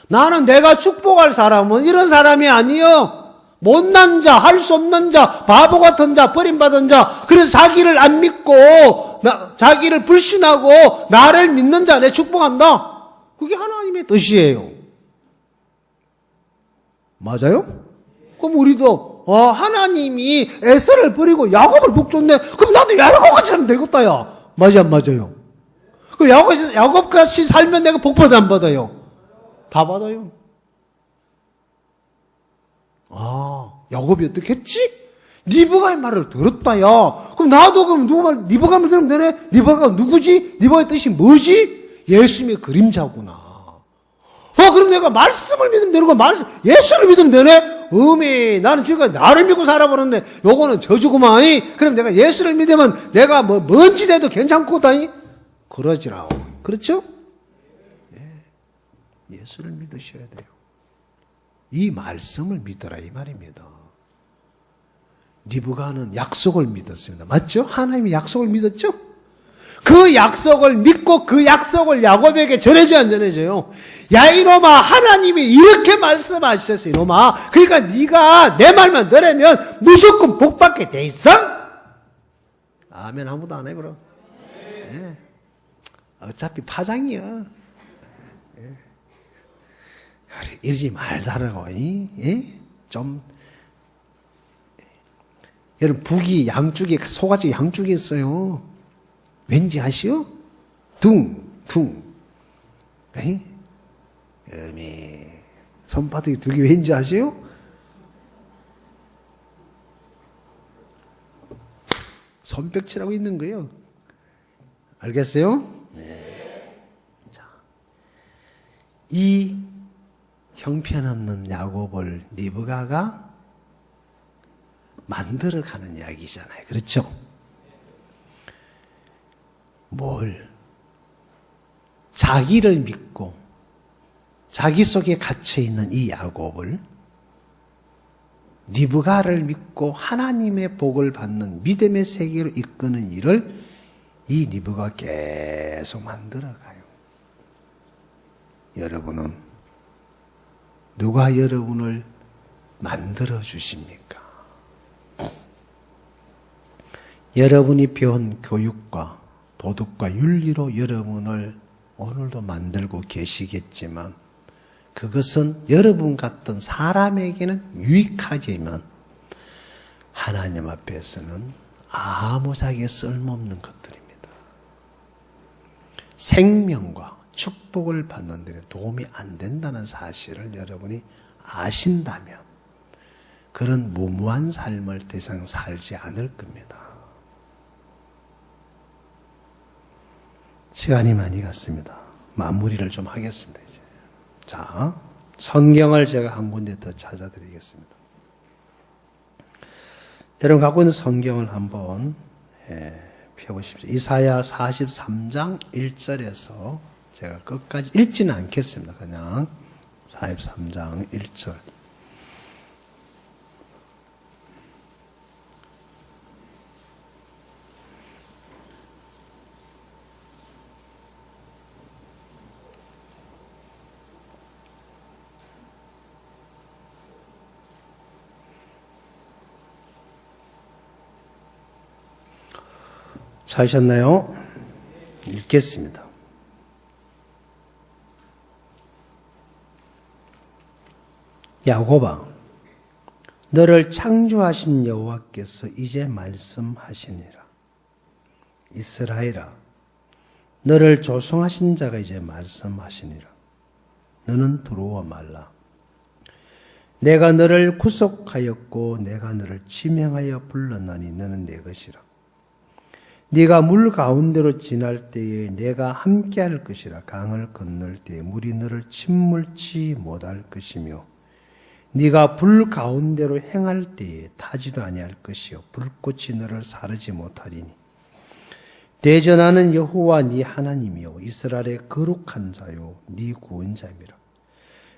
나는 내가 축복할 사람은 이런 사람이 아니요. 못난 자, 할 수 없는 자, 바보 같은 자, 버림받은 자, 그래서 자기를 안 믿고 자기를 불신하고 나를 믿는 자에 축복한다. 그게 하나님의 뜻이에요. 맞아요? 그럼 우리도 하나님이 에서를 버리고 야곱을 복줬네. 그럼 나도 야곱같이 하면 되겠다. 야. 맞아, 맞아요. 그 야곱같이 살면 내가 복 받아 안 받아요? 다 받아요. 야곱이 어떻게 했지? 리브가의 말을 들었다. 야. 그럼 나도 그럼 누구 말 리브가 말 들으면 되네? 리브가가 누구지? 리브가의 뜻이 뭐지? 예수님의 그림자구나. 그럼 내가 말씀을 믿으면 되는 거야. 예수를 믿으면 되네? 나는 지금까지 나를 믿고 살아버렸네. 요거는 저주구만. 그럼 내가 예수를 믿으면 내가 뭔지 돼도 괜찮겠다. 그러지라고. 그렇죠? 예수를 믿으셔야 돼요. 이 말씀을 믿어라 이 말입니다. 리브가는 약속을 믿었습니다. 맞죠? 하나님의 약속을 믿었죠? 그 약속을 믿고 그 약속을 야곱에게 전해줘야 안 전해줘요? 야 이놈아, 하나님이 이렇게 말씀하셨어 이놈아. 그러니까 네가 내 말만 들으면 무조건 복받게 돼 있어? 아멘. 아무도 안 해버려. 네. 어차피 파장이야. 이러지 말다라고. 좀 여러분, 북이 양쪽에, 소가지 양쪽에 있어요. 왠지 아시오? 둥. 손바닥이 두 개 왠지 아시오? 손뼉치라고 있는 거예요. 알겠어요? 네. 자, 이 형편없는 야곱을 리브가가 만들어가는 이야기잖아요. 그렇죠? 자기를 믿고 자기 속에 갇혀있는 이 야곱을 리브가를 믿고 하나님의 복을 받는 믿음의 세계로 이끄는 일을 이 리브가가 계속 만들어가요. 여러분은 누가 여러분을 만들어 주십니까? 여러분이 배운 교육과 도덕과 윤리로 여러분을 오늘도 만들고 계시겠지만 그것은 여러분 같은 사람에게는 유익하지만 하나님 앞에서는 아무짝에 쓸모없는 것들입니다. 생명과 축복을 받는 데는 도움이 안 된다는 사실을 여러분이 아신다면 그런 무모한 삶을 더 이상 살지 않을 겁니다. 시간이 많이 갔습니다. 마무리를 좀 하겠습니다. 이제. 자, 성경을 제가 한 군데 더 찾아드리겠습니다. 여러분 갖고 있는 성경을 한번 펴보십시오. 이사야 43장 1절에서 제가 끝까지 읽지는 않겠습니다. 그냥 43장 1절. 찾으셨나요? 읽겠습니다. 야곱아, 너를 창조하신 여호와께서 이제 말씀하시니라. 이스라엘아, 너를 조성하신 자가 이제 말씀하시니라. 너는 두려워 말라. 내가 너를 구속하였고 내가 너를 지명하여 불렀나니 너는 내 것이라. 네가 물 가운데로 지날 때에 내가 함께할 것이라. 강을 건널 때에 물이 너를 침몰치 못할 것이며 네가 불 가운데로 행할 때에 타지도 아니할 것이요 불꽃이 너를 사르지 못하리니 대전하는 여호와 네 하나님이요 이스라엘의 거룩한 자요 네 구원자입니다.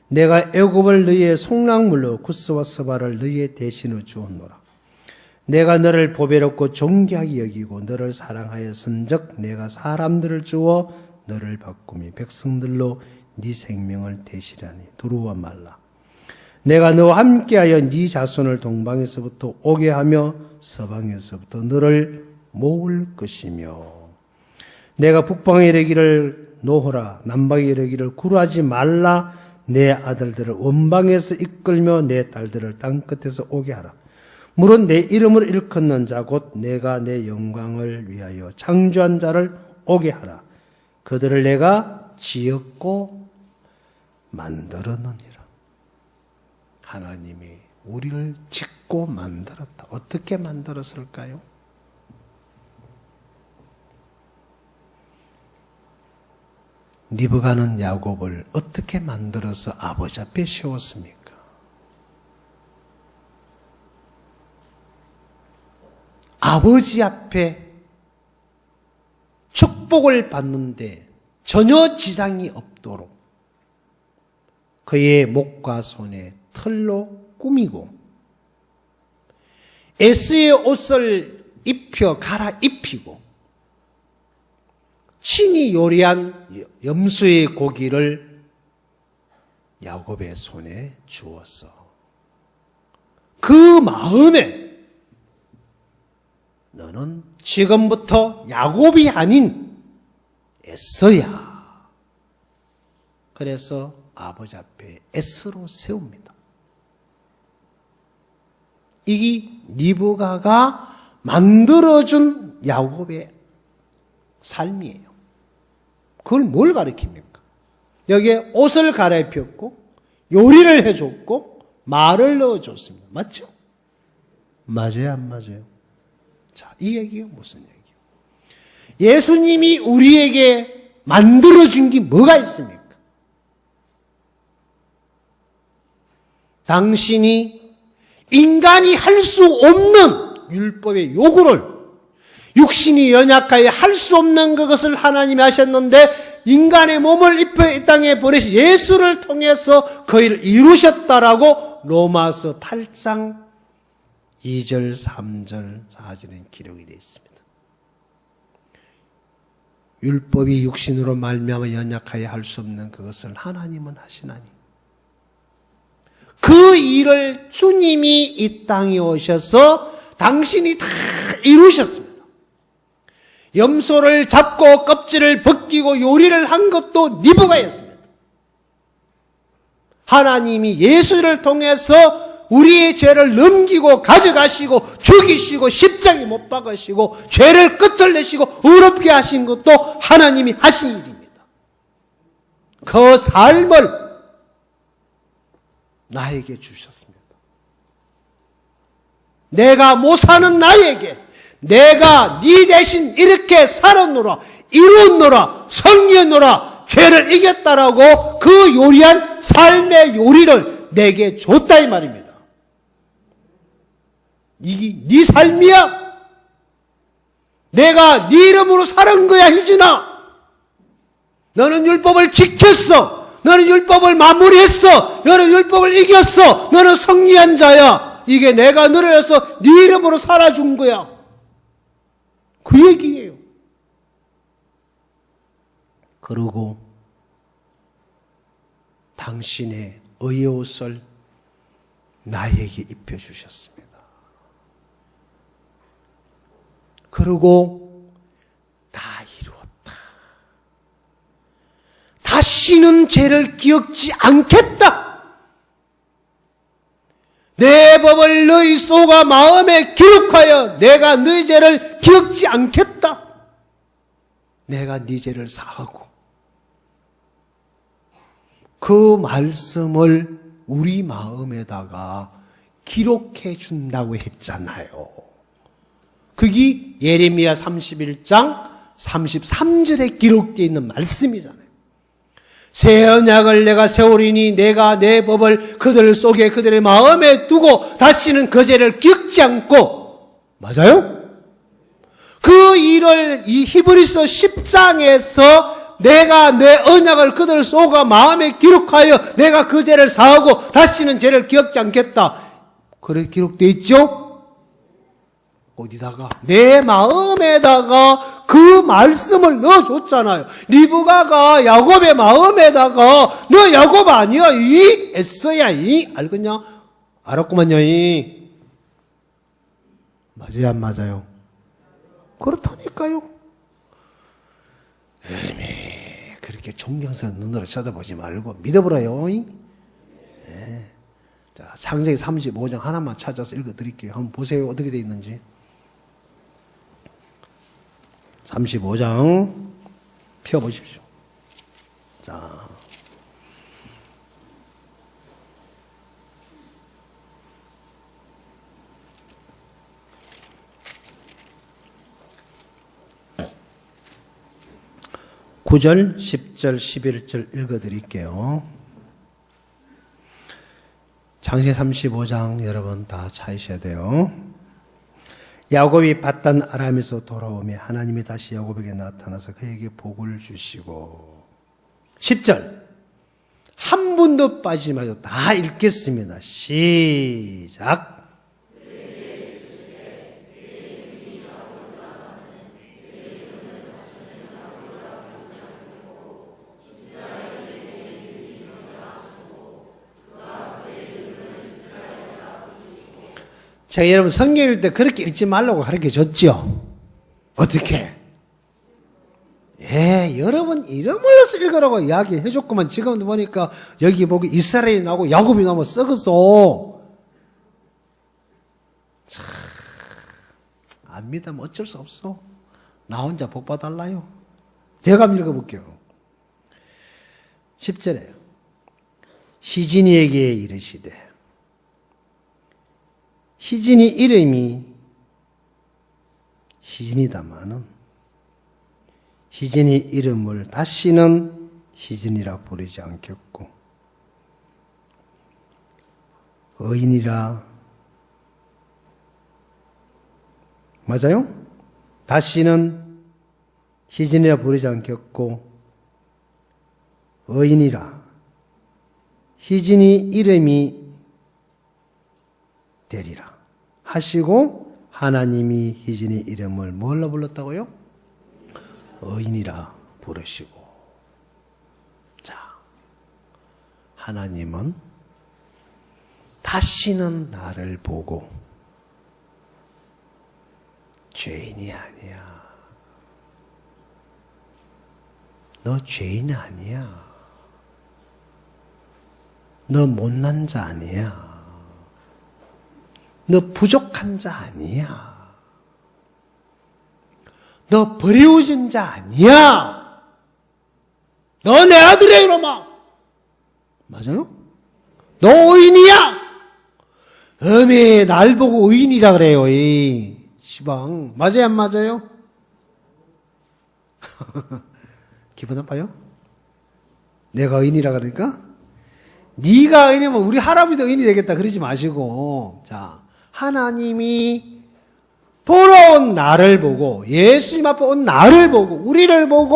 내가 애굽을 너희의 속량물로 구스와 스바를 너희의 대신으로 주었노라. 내가 너를 보배롭고 존귀하게 여기고 너를 사랑하였은즉 내가 사람들을 주어 너를 바꾸며 백성들로 네 생명을 대시라니 두려워 말라. 내가 너와 함께하여 네 자손을 동방에서부터 오게 하며 서방에서부터 너를 모을 것이며 내가 북방에 이르기를 노하라 남방에 이르기를 굴하지 말라 내 아들들을 원방에서 이끌며 내 딸들을 땅끝에서 오게 하라. 물은 내 이름을 일컫는 자 곧 내가 내 영광을 위하여 창조한 자를 오게 하라. 그들을 내가 지었고 만들었느니라. 하나님이 우리를 짓고 만들었다. 어떻게 만들었을까요? 리브가는 야곱을 어떻게 만들어서 아버지 앞에 세웠습니까? 아버지 앞에 축복을 받는데 전혀 지장이 없도록 그의 목과 손에 털로 꾸미고 에스의 옷을 입혀 갈아입히고 친히 요리한 염소의 고기를 야곱의 손에 주었어. 그 마음에 너는 지금부터 야곱이 아닌 에서야. 그래서 아버지 앞에 에스로 세웁니다. 이게 리브가가 만들어준 야곱의 삶이에요. 그걸 뭘 가리킵니까? 여기에 옷을 갈아입혔고 요리를 해줬고 말을 넣어줬습니다. 맞죠? 맞아요, 안 맞아요? 자, 이 얘기가 무슨 얘기예요? 예수님이 우리에게 만들어준 게 뭐가 있습니까? 당신이 인간이 할 수 없는 율법의 요구를 육신이 연약하여 할 수 없는 그것을 하나님이 하셨는데 인간의 몸을 입혀 이 땅에 보내시 예수를 통해서 그 일을 이루셨다라고 로마서 8장 2절, 3절, 4절에 기록이 되어 있습니다. 율법이 육신으로 말미암아 연약하여 할 수 없는 그것을 하나님은 하시나니 그 일을 주님이 이 땅에 오셔서 당신이 다 이루셨습니다. 염소를 잡고 껍질을 벗기고 요리를 한 것도 리브가였습니다. 하나님이 예수를 통해서 우리의 죄를 넘기고 가져가시고 죽이시고 십자가에 못 박으시고 죄를 끝을 내시고 의롭게 하신 것도 하나님이 하신 일입니다. 그 삶을 나에게 주셨습니다. 내가 못 사는 나에게 내가 네 대신 이렇게 살았노라, 이루었노라, 승리했노라, 죄를 이겼다라고 그 요리한 삶의 요리를 내게 줬다 이 말입니다. 이게 네 삶이야. 내가 네 이름으로 살은 거야, 희준아. 너는 율법을 지켰어. 너는 율법을 마무리했어. 너는 율법을 이겼어. 너는 승리한 자야. 이게 내가 너를 위해서 네 이름으로 살아준 거야. 그 얘기예요. 그리고 당신의 의의 옷을 나에게 입혀주셨습니다. 그리고 다 이루었다. 다시는 죄를 기억지 않겠다. 내 법을 너희 소가 마음에 기록하여 내가 너희 죄를 기억지 않겠다. 내가 네 죄를 사하고 그 말씀을 우리 마음에다가 기록해 준다고 했잖아요. 그게 예레미야 31장 33절에 기록되어 있는 말씀이잖아요. 새 언약을 내가 세우리니 내가 내 법을 그들 속에 그들의 마음에 두고 다시는 그 죄를 기억지 않고, 맞아요? 그 일을 이 히브리서 10장에서 내가 내 언약을 그들 속에 마음에 기록하여 내가 그 죄를 사하고 다시는 죄를 기억지 않겠다. 그래 기록되어 있죠? 어디다가? 내 마음에다가 그 말씀을 넣어줬잖아요. 리브가가 야곱의 마음에다가 너 야곱 아니야 이 에서야 이 알겠냐? 알았구만요 이 맞아요 안 맞아요? 그렇다니까요. 그렇게 존경스러운 눈으로 쳐다보지 말고 믿어보라요. 네. 자, 창세기 35장 하나만 찾아서 읽어드릴게요. 한번 보세요. 어떻게 되어 있는지. 35장 펴보십시오. 자, (9절) (10절) (11절) 읽어드릴게요. 창세기 35장 여러분 다 찾으셔야 돼요. 야곱이 밧단 아람에서 돌아오며 하나님이 다시 야곱에게 나타나서 그에게 복을 주시고. 10절 한 분도 빠지지 말고 다 읽겠습니다. 시작. 제가 여러분 성경 읽을 때 그렇게 읽지 말라고 가르쳐줬죠. 어떻게? 여러분 이름을서 읽으라고 이야기해줬구만. 지금 보니까 여기 보기 이스라엘이 나오고 야곱이 나오면 썩었어. 참, 안 믿으면 어쩔 수 없어. 나 혼자 복 봐달라요. 제가 한번 읽어볼게요. 10절에 시진이에게 이르시되, 시진이 이름이 시진이다마는 시진이 이름을 다시는 시진이라 부르지 않겠고 의인이라, 맞아요? 다시는 시진이라 부르지 않겠고 의인이라 시진이 이름이 되리라 하시고 하나님이 시진이 이름을 뭘로 불렀다고요? 의인이라 부르시고. 자, 하나님은 다시는 나를 보고 죄인이 아니야. 너 죄인 아니야. 너 못난 자 아니야. 너 부족한 자 아니야. 너 버려진 자 아니야. 너 내 아들이야 이놈아. 맞아요? 너 의인이야. 어메 날 보고 의인이라 그래요. 이 시방 맞아요 안 맞아요? 기분 나빠요? 내가 의인이라 그러니까? 네가 의인이면 우리 할아버지도 의인이 되겠다 그러지 마시고, 자, 하나님이 보러 온 나를 보고, 예수님 앞에 온 나를 보고, 우리를 보고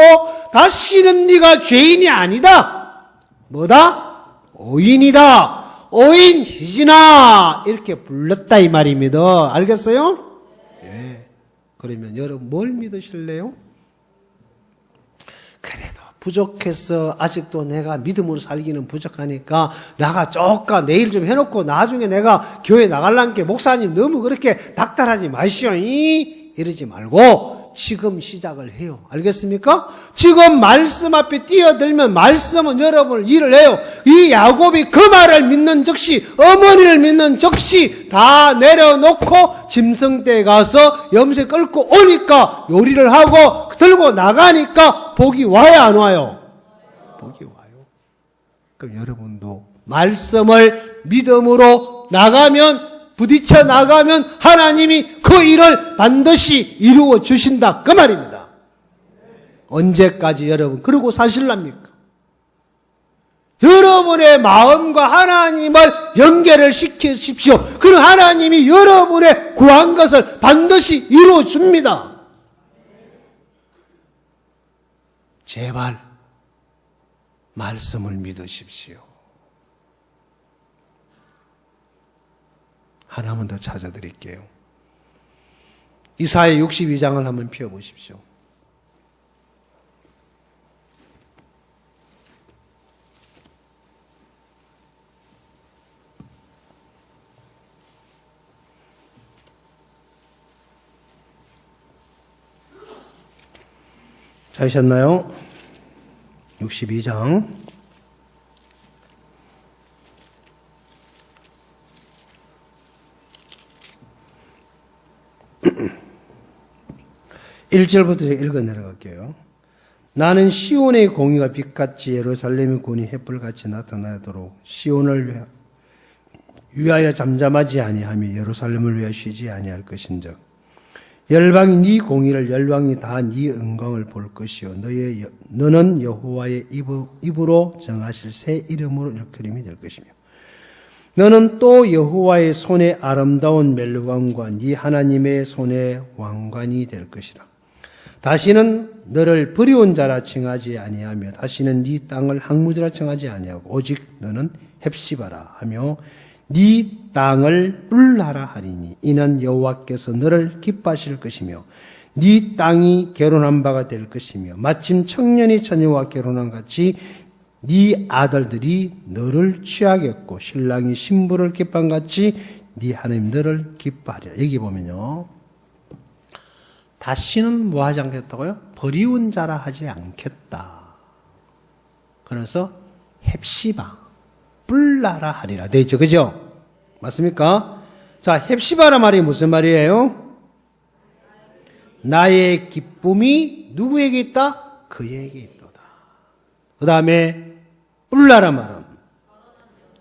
다시는 네가 죄인이 아니다. 뭐다? 의인이다. 의인 희진아 이렇게 불렀다 이 말입니다. 알겠어요? 예. 그러면 여러분 뭘 믿으실래요? 그래도 부족해서 아직도 내가 믿음으로 살기는 부족하니까 나가 쪼까 내일 좀 해놓고 나중에 내가 교회 나갈란게 목사님 너무 그렇게 닥달하지 마시오. 이러지 말고 지금 시작을 해요. 알겠습니까? 지금 말씀 앞에 뛰어들면 말씀은 여러분을 일을 해요. 이 야곱이 그 말을 믿는 즉시, 어머니를 믿는 즉시 다 내려놓고 짐승대에 가서 염소 끌고 오니까 요리를 하고 들고 나가니까 복이 와요 안 와요? 복이 와요. 그럼 여러분도 말씀을 믿음으로 나가면, 부딪혀 나가면 하나님이 그 일을 반드시 이루어 주신다 그 말입니다. 언제까지 여러분 그러고 사실랍니까? 여러분의 마음과 하나님을 연결을 시키십시오. 그럼 하나님이 여러분의 구한 것을 반드시 이루어 줍니다. 제발 말씀을 믿으십시오. 하나만 더 찾아드릴게요. 이사야 62장을 한번 펴보십시오. 찾으셨나요? 62장 1절부터 읽어 내려갈게요. 나는 시온의 공의가 빛같이 예루살렘의 군이 햇불같이 나타나도록 시온을 위하여 잠잠하지 아니하며 예루살렘을 위하여 쉬지 아니할 것인즉 열방이 네 공의를 열방이 다 네 은광을 볼 것이요 너는 여호와의 입으로 정하실 새 이름으로 일컬음이 될 것이며 너는 또 여호와의 손에 아름다운 멜루관과 네 하나님의 손에 왕관이 될 것이라. 다시는 너를 버리온 자라 칭하지 아니하며 다시는 네 땅을 항무지라 칭하지 아니하고 오직 너는 헵시바라 하며 네 땅을 뿔나라 하리니 이는 여호와께서 너를 기뻐하실 것이며 네 땅이 결혼한 바가 될 것이며 마침 청년이 처녀와 결혼한 같이 네 아들들이 너를 취하겠고 신랑이 신부를 기뻐한 같이 네 하나님 너를 기뻐하리라. 여기 보면요, 다시는 뭐 하지 않겠다고요? 버리운 자라 하지 않겠다. 그래서 헵시바 뿔나라 하리라 돼 있죠, 그죠? 맞습니까? 자, 헵시바라 말이 무슨 말이에요? 나의 기쁨이 누구에게 있다? 그에게 있도다. 그 다음에 뿔나라 말은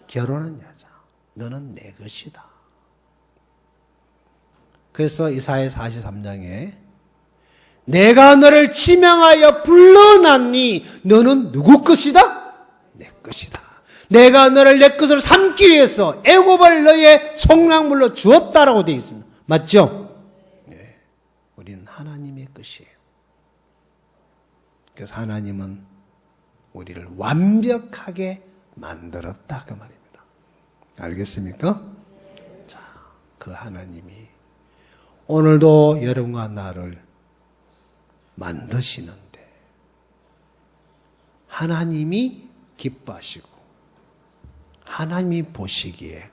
결혼한 여자, 너는 내 것이다. 그래서 이사야 43장에 내가 너를 지명하여 불러놨니 너는 누구 것이다? 내 것이다. 내가 너를 내 것을 삼기 위해서 애굽을 너의 속량물로 주었다라고 되어 있습니다. 맞죠? 네. 우리는 하나님의 것이에요. 그래서 하나님은 우리를 완벽하게 만들었다 그 말입니다. 알겠습니까? 자, 그 하나님이 오늘도 여러분과 나를 만드시는데 하나님이 기뻐하시고 하나님이 보시기에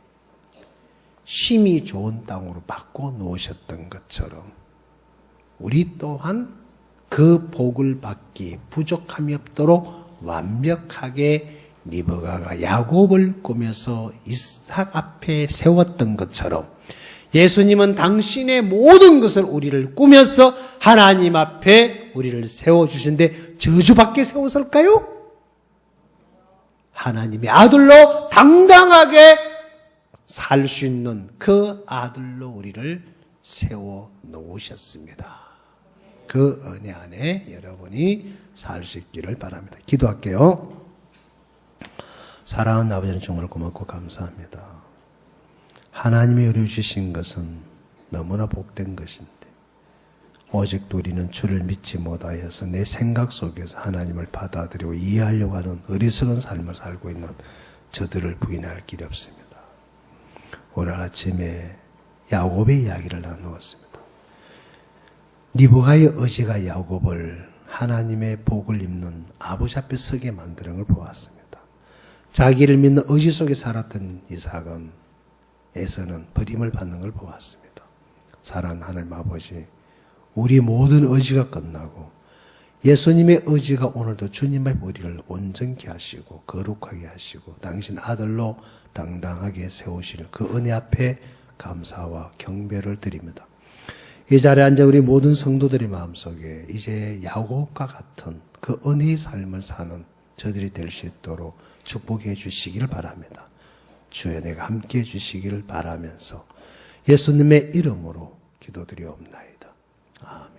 심히 좋은 땅으로 바꿔 놓으셨던 것처럼 우리 또한 그 복을 받기 부족함이 없도록 완벽하게 리브가가 야곱을 꾸며서 이삭 앞에 세웠던 것처럼 예수님은 당신의 모든 것을 우리를 꾸며서 하나님 앞에 우리를 세워주신데 저주받게 세웠을까요? 하나님의 아들로 당당하게 살 수 있는 그 아들로 우리를 세워 놓으셨습니다. 그 은혜 안에 여러분이 살 수 있기를 바랍니다. 기도할게요. 사랑하는 아버지는 정말 고맙고 감사합니다. 하나님이 우리 주신 것은 너무나 복된 것인데 오직도 우리는 주를 믿지 못하여서 내 생각 속에서 하나님을 받아들이고 이해하려고 하는 어리석은 삶을 살고 있는 저들을 부인할 길이 없습니다. 오늘 아침에 야곱의 이야기를 나누었습니다. 리브가의 의지가 야곱을 하나님의 복을 입는 아버지 앞에 서게 만드는 걸 보았습니다. 자기를 믿는 의지 속에 살았던 이삭은 에서는 버림을 받는 걸 보았습니다. 사랑하는 하나님 아버지, 우리 모든 의지가 끝나고 예수님의 의지가 오늘도 주님 앞에 우리를 온전케 하시고 거룩하게 하시고 당신 아들로 당당하게 세우실 그 은혜 앞에 감사와 경배를 드립니다. 이 자리에 앉아 우리 모든 성도들의 마음속에 이제 야곱과 같은 그 은혜의 삶을 사는 저들이 될 수 있도록 축복해 주시기를 바랍니다. 주여 내가 함께 해주시기를 바라면서 예수님의 이름으로 기도드리옵나이다. 아멘.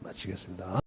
마치겠습니다.